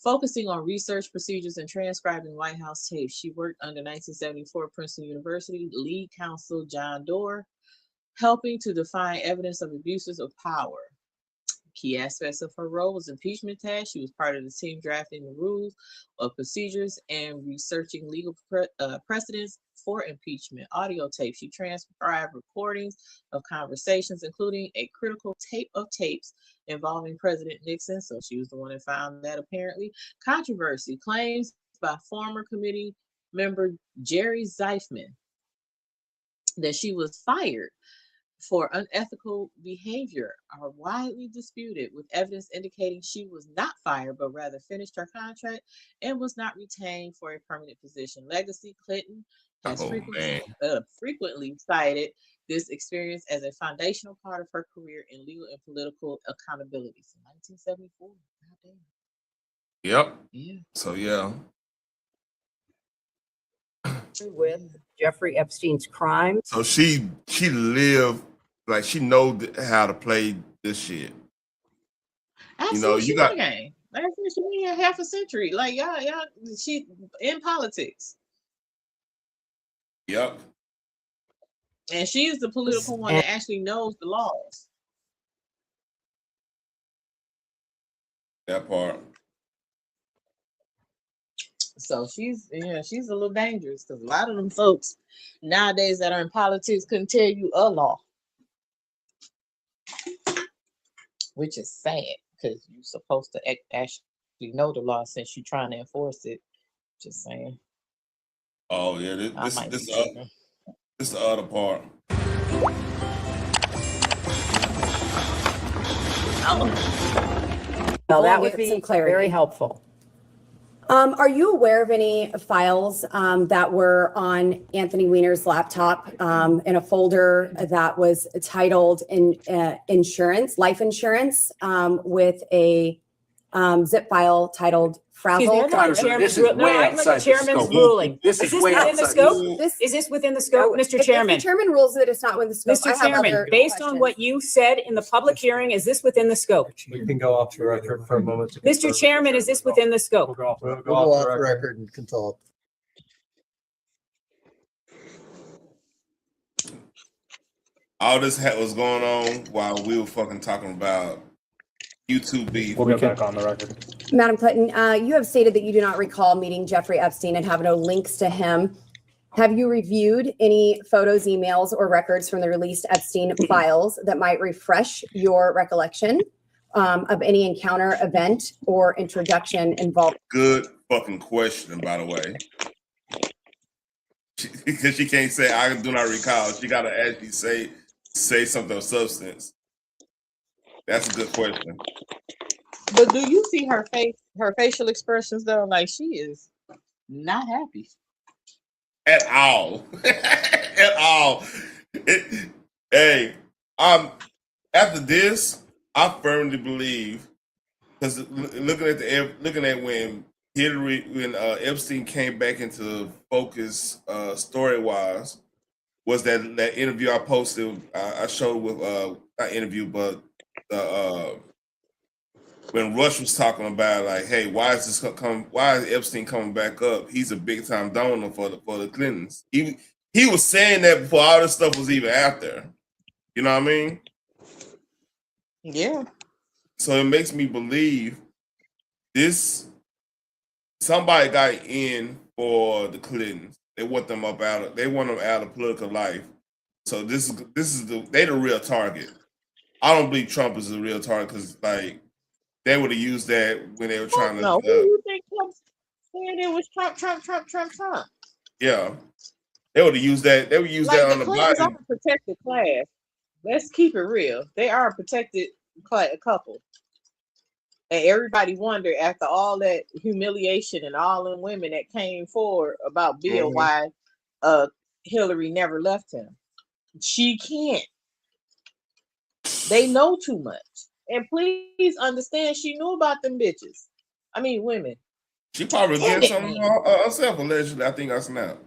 focusing on research procedures and transcribing White House tapes. She worked under 1974 Princeton University lead counsel John Doerr, helping to define evidence of abuses of power. Key aspects of her role was impeachment tasks. She was part of the team drafting the rules of procedures and researching legal precedents for impeachment. Audio tape. She transcribed recordings of conversations, including a critical tape of tapes involving President Nixon. So she was the one that found that, apparently. Controversy. Claims by former committee member Jerry Zeifman that she was fired for unethical behavior are widely disputed, with evidence indicating she was not fired, but rather finished her contract and was not retained for a permanent position. Legacy. Clinton has frequently cited this experience as a foundational part of her career in legal and political accountability. So 1974. Yep. Yeah. So yeah. With Jeffrey Epstein's crimes. So she lived, like, she know how to play this shit. Absolutely, you got game. Like she been here half a century. Like y'all, she in politics. Yep. And she is the political one that actually knows the laws. That part. So she's a little dangerous, because a lot of them folks nowadays that are in politics couldn't tell you a law. which is sad because you're supposed to actually know the law since you're trying to enforce it. Just saying. Oh yeah, I might be tripping. this the other part. Well, that would be very helpful. Are you aware of any files that were on Anthony Weiner's laptop in a folder that was titled insurance, life insurance, with a zip file titled frazzle? This is way outside the scope. ruling. This is way within the outside scope? This- Is this within the scope, Mr. If Chairman? the chairman rules that it's not within the scope, I Mr. have Chairman, other based on questions. what you said in the public hearing, is this within the scope? We can go off the record for a moment. Mr. Chairman, is this within the scope? We'll Go off the record and consult. All this was going on while we were fucking talking about YouTube beef. We'll get back on the record. Madam Clinton, you have stated that you do not recall meeting Jeffrey Epstein and have no links to him. Have you reviewed any photos, emails, or records from the released Epstein files that might refresh your recollection of any encounter, event, or introduction involved? Good fucking question, by the way. Because she can't say I do not recall. She got to actually say something of substance. That's a good question. But do you see her face, her facial expressions though? Like she is not happy. At all. At all. Hey, after this, I firmly believe, because looking at when Epstein came back into focus story-wise, was that interview I posted, I showed with not interview, but the when Rush was talking about like, hey, why is Epstein coming back up? He's a big time donor for the Clintons. He was saying that before all this stuff was even out there. You know what I mean? Yeah. So it makes me believe somebody got in for the Clintons. They want them out of political life. So they the real target. I don't believe Trump is the real target because like they would have used that when they were trying to. No, who do you think Trump said it was Trump? Yeah, they would have used that. They would use that on the Clintons Biden. are a protected class. Let's keep it real. They are a protected couple. And everybody wondered after all that humiliation and all them women that came forward about Bill why Hillary never left him. She can't. They know too much. And please understand, she knew about them bitches. I mean, women. She probably getting something herself, allegedly. I think I snapped.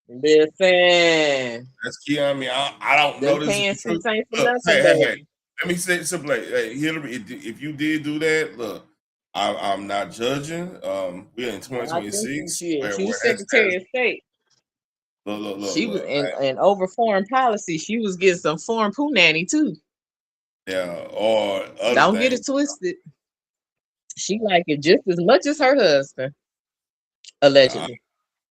Listen. That's key. I mean, I don't know this. Paying some things for nothing, Hey. Let me say simply, hey, Hilary, if you did do that, look, I'm not judging. We're in 2026. She was Secretary of State. Look. She was in over foreign policy. She was getting some foreign poo nanny too. Yeah, or don't get it twisted. She like it just as much as her husband, allegedly.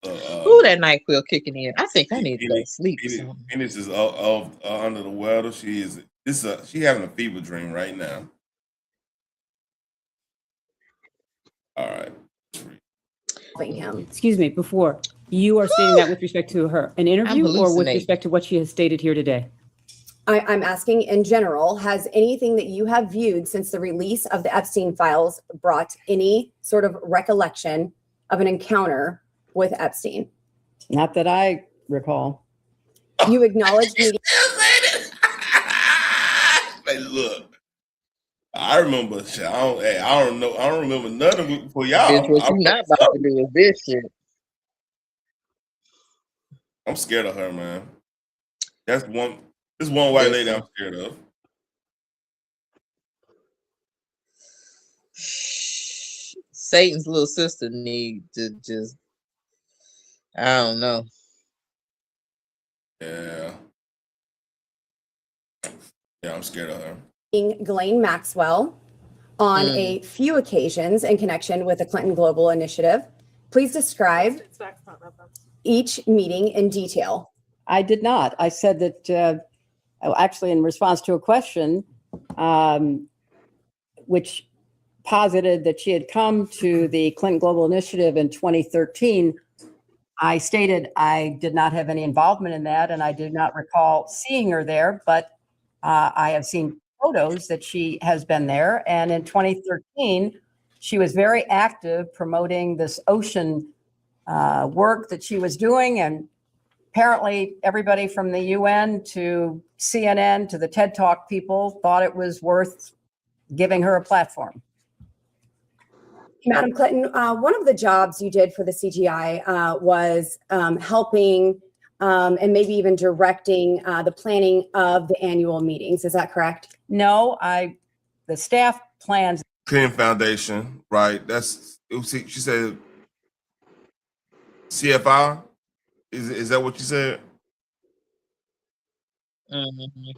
Ooh, that NyQuil kicking in. I think I need to go to sleep. Phoenix is under the weather. She having a fever dream right now. All right. Excuse me, before you are stating that with respect to her, an interview or with respect to what she has stated here today? I'm asking in general, has anything that you have viewed since the release of the Epstein files brought any sort of recollection of an encounter with Epstein? Not that I recall. You acknowledged meeting. Hey, look, I remember shit. I don't know. I don't remember nothing for y'all. Bitch, what you not about to do is this shit. I'm scared of her, man. This one white lady I'm scared of. Satan's little sister need to just, I don't know. Yeah, I'm scared of her. Ghislaine Maxwell on a few occasions in connection with the Clinton Global Initiative. Please describe each meeting in detail. I did not. I said that actually in response to a question, which posited that she had come to the Clinton Global Initiative in 2013, I stated I did not have any involvement in that, and I did not recall seeing her there, but I have seen photos that she has been there. And in 2013, she was very active promoting this ocean work that she was doing. And apparently everybody from the UN to CNN to the TED Talk people thought it was worth giving her a platform. Madam Clinton, one of the jobs you did for the CGI was helping and maybe even directing the planning of the annual meetings. Is that correct? No, the staff plans. Clinton Foundation, right? She said CFI. Is that what you said? Mm-hmm.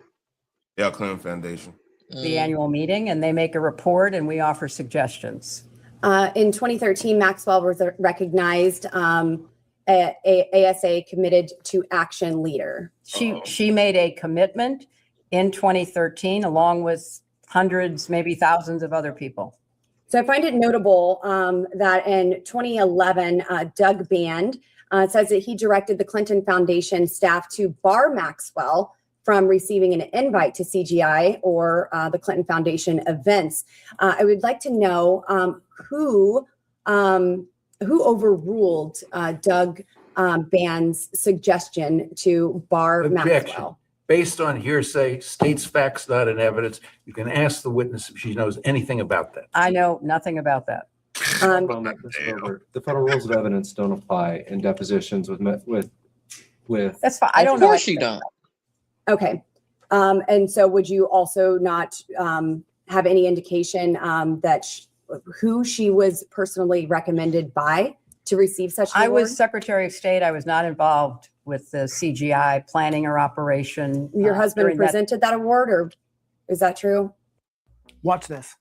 Yeah, Clinton Foundation. The annual meeting, and they make a report, and we offer suggestions. In 2013, Maxwell was recognized ASA Committed to Action leader. She made a commitment in 2013, along with hundreds, maybe thousands of other people. So I find it notable that in 2011, Doug Band says that he directed the Clinton Foundation staff to bar Maxwell from receiving an invite to CGI or the Clinton Foundation events. I would like to know who overruled Doug Band's suggestion to bar Objection. Maxwell. Based on hearsay, states facts, not in evidence. You can ask the witness if she knows anything about that. I know nothing about that. The federal rules of evidence don't apply in depositions with. That's fine. I don't know. Of course you don't. Okay. And so would you also not have any indication that who she was personally recommended by to receive such an I award? was Secretary of State. I was not involved with the CGI planning or operation. Your husband during that. presented that award, or is that true? Watch this.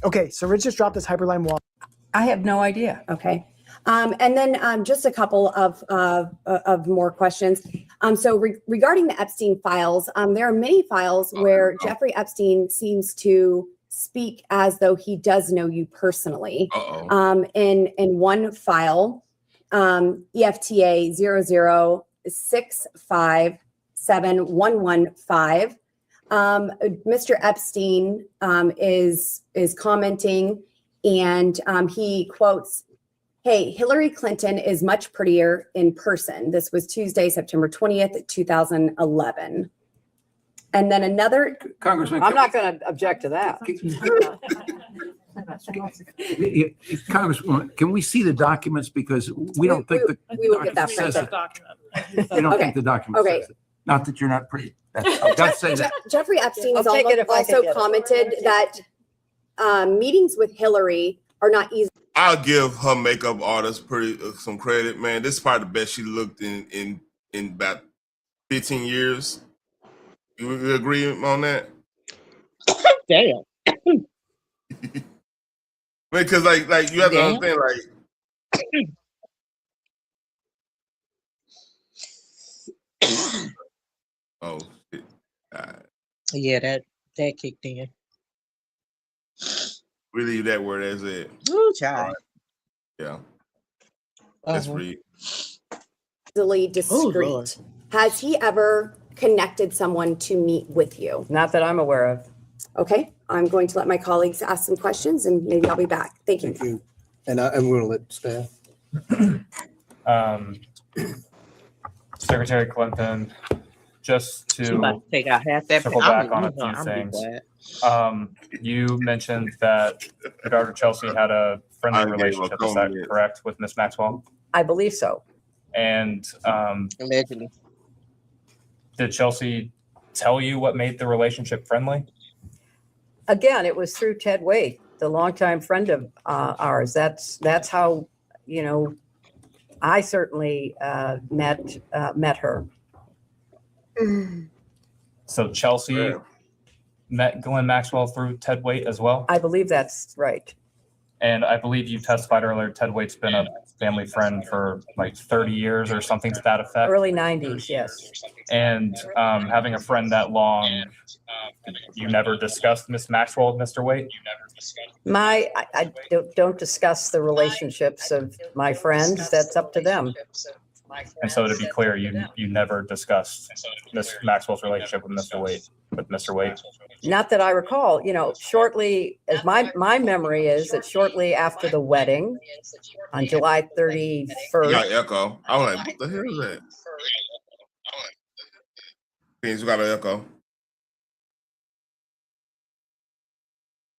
Okay, so Rich just dropped this Hyperline wall. I have no idea. Okay. And then just a couple of more questions. So regarding the Epstein files, there are many files where Jeffrey Epstein seems to speak as though he does know you personally. In one file, EFTA 006571115, Mr. Epstein is commenting, and he quotes, "Hey, Hillary Clinton is much prettier in person." This was Tuesday, September 20th, 2011. And then another. Congressman, I'm not going to object to that. Congresswoman, can we see the documents, because we don't think the we will get that document says printed. it. We don't Okay. think the document Okay. says it. Not that you're not pretty. I've got to say that. Jeffrey Epstein has I'll take it if I can also get it. commented that meetings with Hillary are not easy. I'll give her makeup artist some credit, man. This is probably the best she looked in about 15 years. You agree on that? Damn. Because like you have to Damn. understand, oh shit. Yeah, that kicked in. We leave that where that's it. Ooh, child. Yeah. That's Uh-huh. free. Easily Oh, discreet. Lord. Has he ever connected someone to meet with you? Not that I'm aware of. Okay, I'm going to let my colleagues ask some questions, and maybe I'll be back. Thank you. Thank you. And I'm going to let staff. Secretary Clinton, just She about to to take out half that. circle back on a few things. You mentioned that your daughter Chelsea had a friendly relationship. Is that correct with Miss Maxwell? I believe so. And Allegedly. did Chelsea tell you what made the relationship friendly? Again, it was through Ted Waite, the longtime friend of ours. That's how, I certainly met her. So Chelsea met Glenn Maxwell through Ted Waite as well? I believe that's right. And I believe you testified earlier, Ted Waite's been a family friend for like 30 years or something to that effect. Early 90s, yes. And having a friend that long, you never discussed Miss Maxwell with Mr. Waite? I don't discuss the relationships of my friends. That's up to them. And so to be clear, you never discussed Miss Maxwell's relationship with Mr. Waite? Not that I recall, shortly, as my memory is that shortly after the wedding on July 31st. You got echo. I was like, what the hell is that? He's got an echo.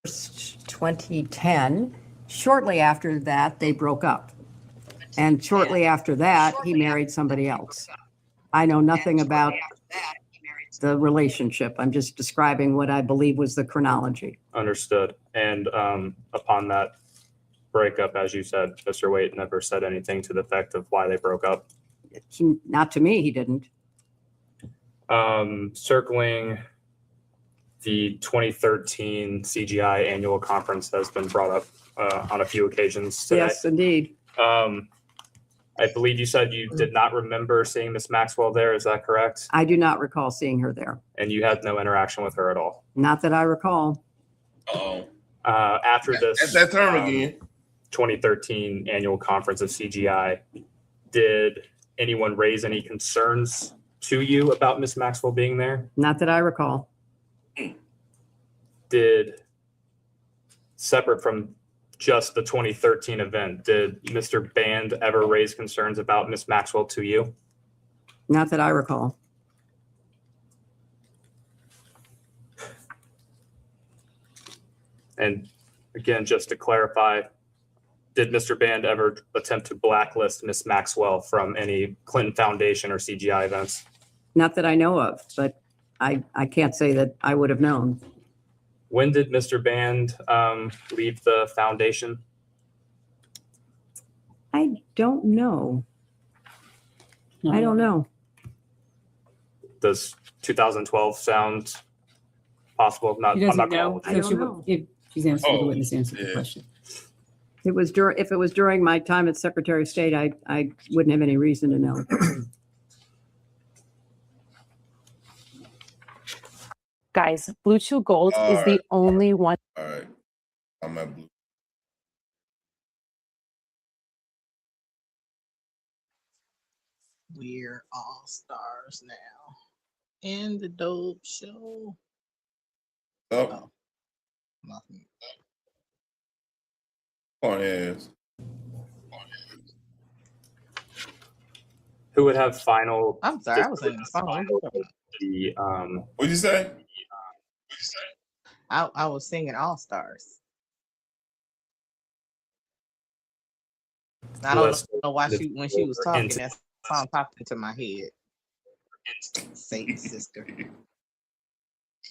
2010, shortly after that, they broke up. And shortly after that, he married somebody else. I know nothing about the relationship. I'm just describing what I believe was the chronology. Understood. And upon that breakup, as you said, Mr. Waite never said anything to the effect of why they broke up? Not to me, he didn't. Circling the 2013 CGI annual conference has been brought up on a few occasions today. Yes, indeed. I believe you said you did not remember seeing Miss Maxwell there. Is that correct? I do not recall seeing her there. And you had no interaction with her at all? Not that I recall. After this That's that term again. 2013 annual conference of CGI, did anyone raise any concerns to you about Miss Maxwell being there? Not that I recall. Did, separate from just the 2013 event, did Mr. Band ever raise concerns about Miss Maxwell to you? Not that I recall. And again, just to clarify, did Mr. Band ever attempt to blacklist Miss Maxwell from any Clinton Foundation or CGI events? Not that I know of, but I can't say that I would have known. When did Mr. Band leave the foundation? I don't know. I don't know. Does 2012 sound possible? He doesn't know. I don't know. She's answering the witness answered the question. It was if it was during my time as Secretary of State, I wouldn't have any reason to know. Guys, Blue Chew Gold is the only one. All right. I'm at blue. We're all stars now. And the dope show. Oh. Nothing. Come on, yes. Who would have final? I'm sorry, I was saying the song. The What'd you say? I was singing All Stars. I don't know why when she was talking, that song popped into my head. Satan's sister.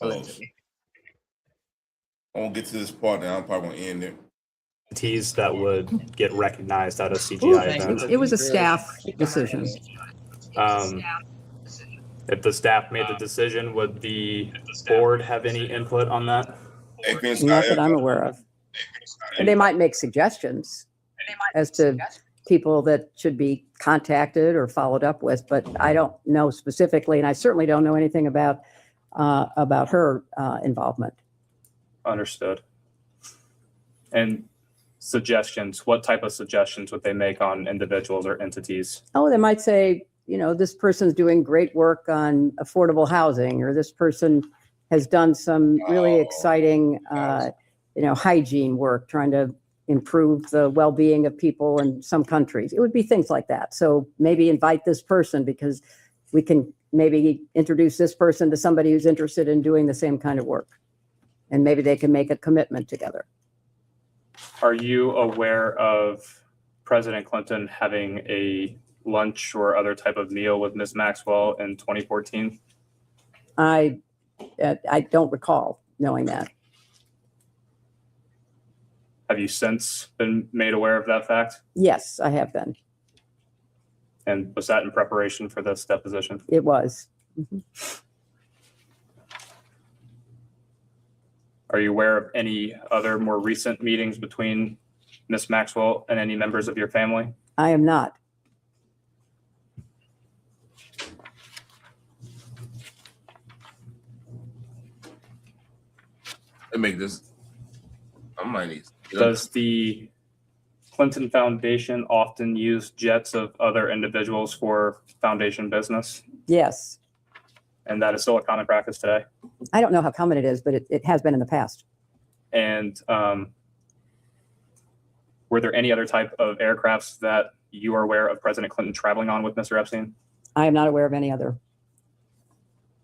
Allegedly. I won't get to this part now. I'm probably gonna end it. Entities that would get recognized at a CGI event. It was a staff decision. If the staff made the decision, would the board have any input on that? Not that I'm aware of. And they might make suggestions as to people that should be contacted or followed up with, but I don't know specifically, and I certainly don't know anything about her involvement. Understood. And suggestions, what type of suggestions would they make on individuals or entities? Oh, they might say, this person's doing great work on affordable housing, or this person has done some really exciting, hygiene work, trying to improve the well-being of people in some countries. It would be things like that. So maybe invite this person because we can maybe introduce this person to somebody who's interested in doing the same kind of work. And maybe they can make a commitment together. Are you aware of President Clinton having a lunch or other type of meal with Ms. Maxwell in 2014? I don't recall knowing that. Have you since been made aware of that fact? Yes, I have been. And was that in preparation for this deposition? It was. Mm-hmm. Are you aware of any other more recent meetings between Ms. Maxwell and any members of your family? I am not. Let me make this. I might need. Does the Clinton Foundation often use jets of other individuals for foundation business? Yes. And that is still a common practice today? I don't know how common it is, but it has been in the past. And were there any other type of aircrafts that you are aware of President Clinton traveling on with Mr. Epstein? I am not aware of any other.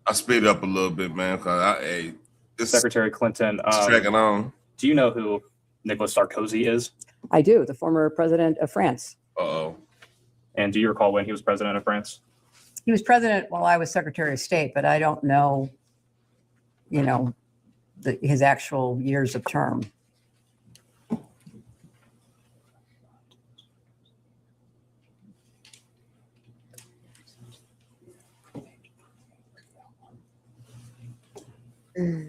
I speed it up a little bit, man, because Secretary Clinton, dragging on. Do you know who Nicolas Sarkozy is? I do, the former president of France. Uh-oh. And do you recall when he was president of France? He was president while I was Secretary of State, but I don't know, his actual years of term.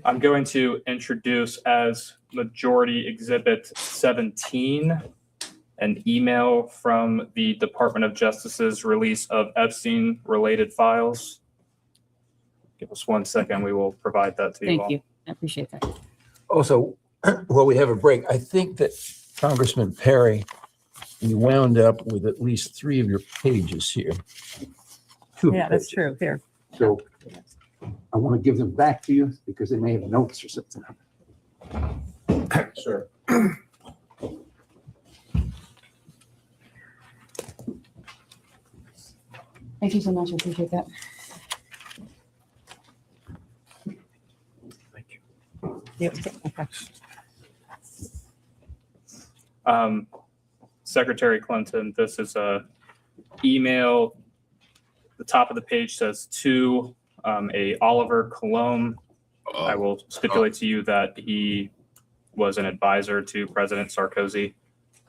I'm going to introduce as Majority Exhibit 17 an email from the Department of Justice's release of Epstein-related files. Give us 1 second. We will provide that to you all. Thank you. I appreciate that. Also, while we have a break, I think that Congressman Perry, you wound up with at least 3 of your pages here. 2 Yeah, that's pages. true. Here. So I want to give them back to you because they may have notes or something. Sure. Thank you so much. I appreciate that. Secretary Clinton, this is a email. The top of the page says to a Oliver Colomb. I will stipulate to you that he was an advisor to President Sarkozy.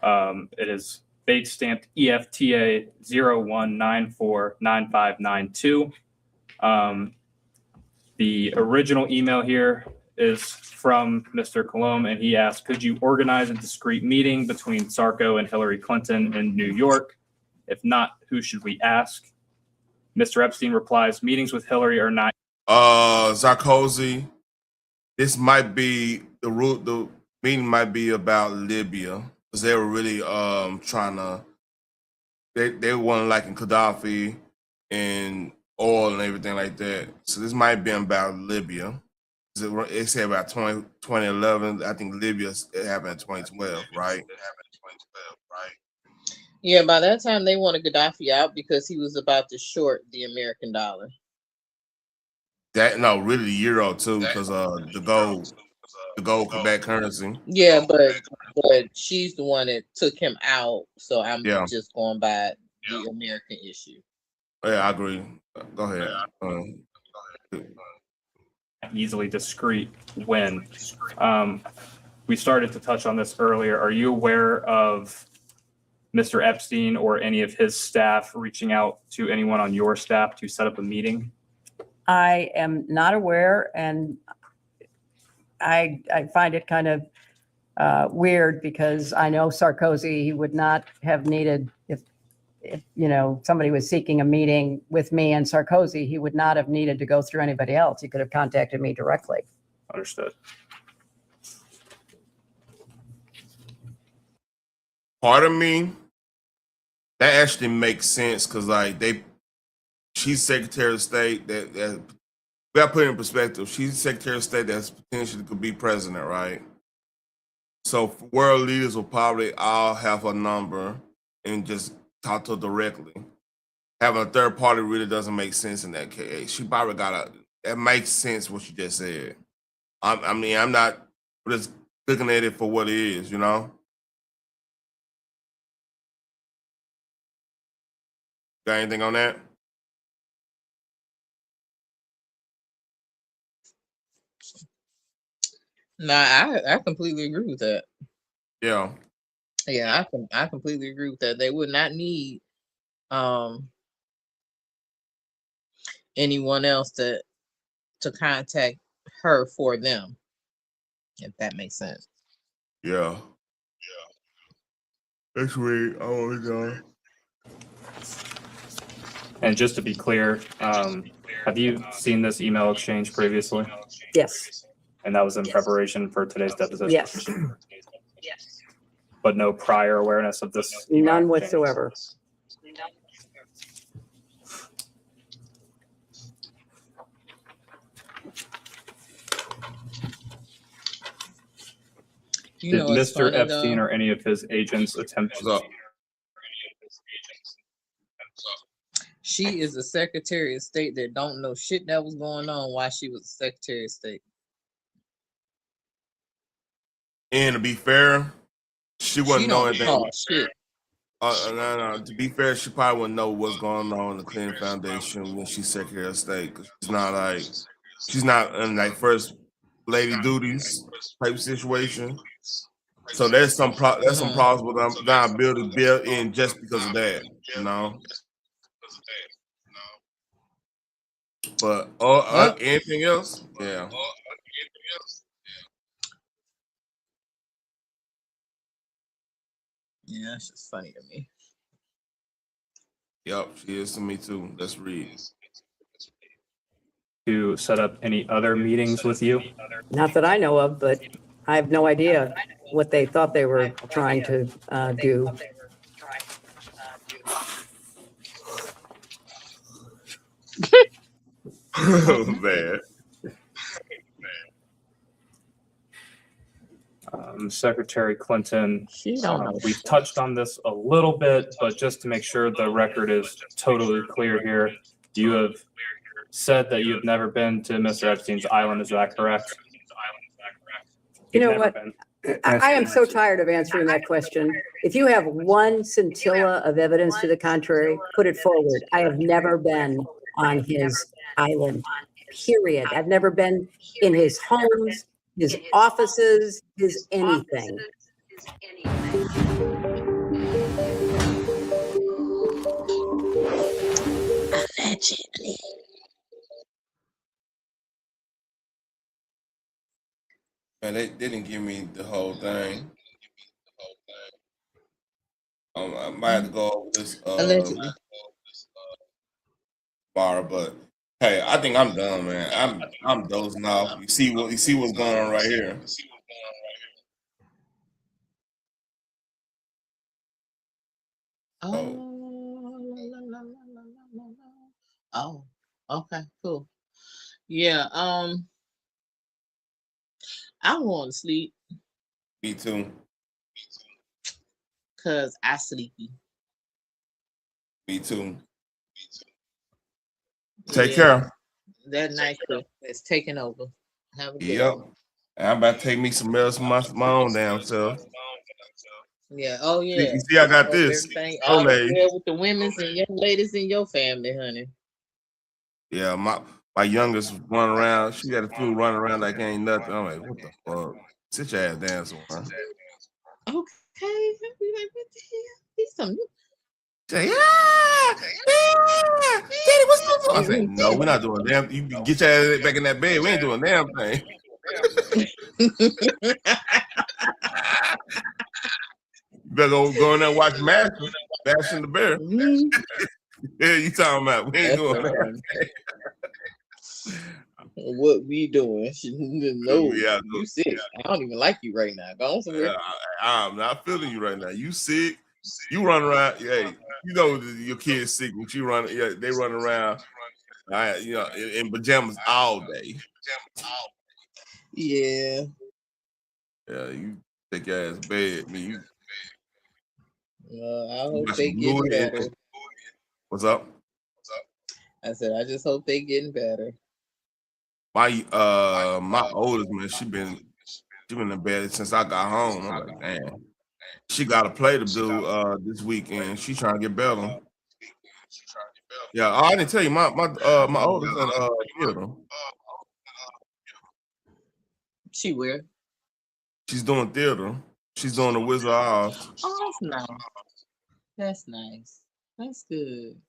It is date stamped EFTA 01949592. The original email here is from Mr. Colomb, and he asked, could you organize a discreet meeting between Sarko and Hillary Clinton in New York? If not, who should we ask? Mr. Epstein replies, meetings with Hillary are not. Sarkozy, this might be the meeting might be about Libya, because they were really trying to, they weren't liking Gaddafi and oil and everything like that. So this might be about Libya. It said about 2011. I think Libya, it happened in 2012, right? Yeah, by that time they wanted Gaddafi out because he was about to short the American dollar. Really the euro too, because the gold back currency. Yeah, but she's the one that took him out. So I'm just going by the American issue. Yeah, I agree. Go ahead. Easily discreet when we started to touch on this earlier. Are you aware of Mr. Epstein or any of his staff reaching out to anyone on your staff to set up a meeting? I am not aware, and I find it kind of weird because I know Sarkozy, he would not have needed, if somebody was seeking a meeting with me and Sarkozy, he would not have needed to go through anybody else. He could have contacted me directly. Understood. Part of me, that actually makes sense because she's Secretary of State that we got to put it in perspective. She's Secretary of State that's potentially could be president, right? So world leaders will probably all have her number and just talk to her directly. Having a third party really doesn't make sense in that case. She probably that makes sense what you just said. I'm not just looking at it for what it is, Got anything on that? No, I completely agree with that. Yeah. Yeah, I completely agree with that. They would not need anyone else to contact her for them, if that makes sense. Yeah. That's weird. Oh my God. And just to be clear, have you seen this email exchange previously? Yes, And that was in preparation for today's deposition? yes, But no prior awareness of this email none exchange? whatsoever. You Did know, it's Mr. funny Epstein though. or any of his agents attempt to? She is a Secretary of State that don't know shit that was going on while she was Secretary of State. And to be fair, she wouldn't know don't anything. talk shit. No. To be fair, she probably wouldn't know what's going on in the Clinton Foundation when she's Secretary of State. 'Cause she's not in like first lady duties type situation. So there's some plausible liability built in just because of that, you know. But anything else, yeah. Yeah, it's just funny to me. Yep, she is to me too. Let's read. To set up any other meetings with you? Not that I know of, but I have no idea what they thought they were trying to do. Bad. Secretary Clinton, don't know. we've touched on this a little bit, but just to make sure the record is totally clear here, you have said that you have never been to Mr. Epstein's island. Is that correct? You know You've what? never been. I am so tired of answering that question. If you have one scintilla of evidence to the contrary, put it forward. I have never been on his island, period. I've never been in his homes, his offices, his anything. Allegedly. Man, they didn't give me the whole thing. I might have to go over this Allegedly. bar, but hey, I think I'm done, man. I'm dozing off. You see what's going on right here. Oh, okay, cool. Yeah, I want to sleep Me too. because I sleepy. Me too. Take Yeah, care. that night shift is taking over. Have a good Yep. one. I'm about to take me some medicine my own damn self. Yeah, oh yeah. You see, I got Hope this. everything all Olay. is well with the women's and young ladies in your family, honey. Yeah, my youngest was running around. She got the flu running around like ain't nothing. I'm like, what the fuck? Sit your ass down somewhere. Okay, I'll be like, what the hell? He's some. Say, Daddy, what's going on? I say, no, we're not doing damn. You get your ass back in that bed. We ain't doing damn thing. You better go in there and watch Bashing the Bear. Yeah, you talking about? We ain't doing that. What we doing? No, Yeah, you sick. I don't even like you right now. Go on somewhere. I'm not feeling you right now. You sick. You run around. Hey, you know your kid's sick, but you run. Yeah, they run around. In pajamas all day. Yeah. Yeah, you take your ass to bed. I hope they getting better. What's up? I said, I just hope they getting better. My oldest man, she been in bed since I got home. I'm like, damn. She got a play to do this weekend. She trying to get better. Yeah, I didn't tell you my oldest in theater. She where? She's doing theater. She's doing the Wizard of Oz. Oh, that's nice. That's nice. That's good.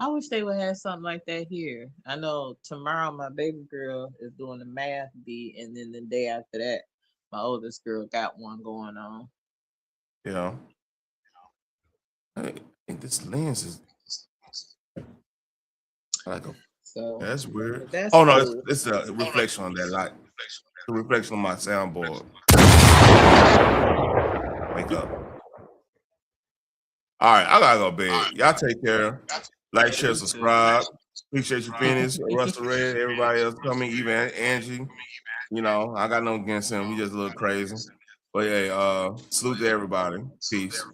I wish they would have something like that here. I know tomorrow my baby girl is doing the math beat, and then the day after that, my oldest girl got one going on. Yeah. I think this lens is Like a, So that's weird. but that's Oh no, cool. it's a reflection on that light. The reflection on my soundboard. Wake up. All right, I gotta go to bed. Y'all take care. Like, share, subscribe. Appreciate you, Phoenix, Russell Red, everybody else coming, even Angie. You know, I got no against him. He just a little crazy. But hey, salute to everybody. Peace.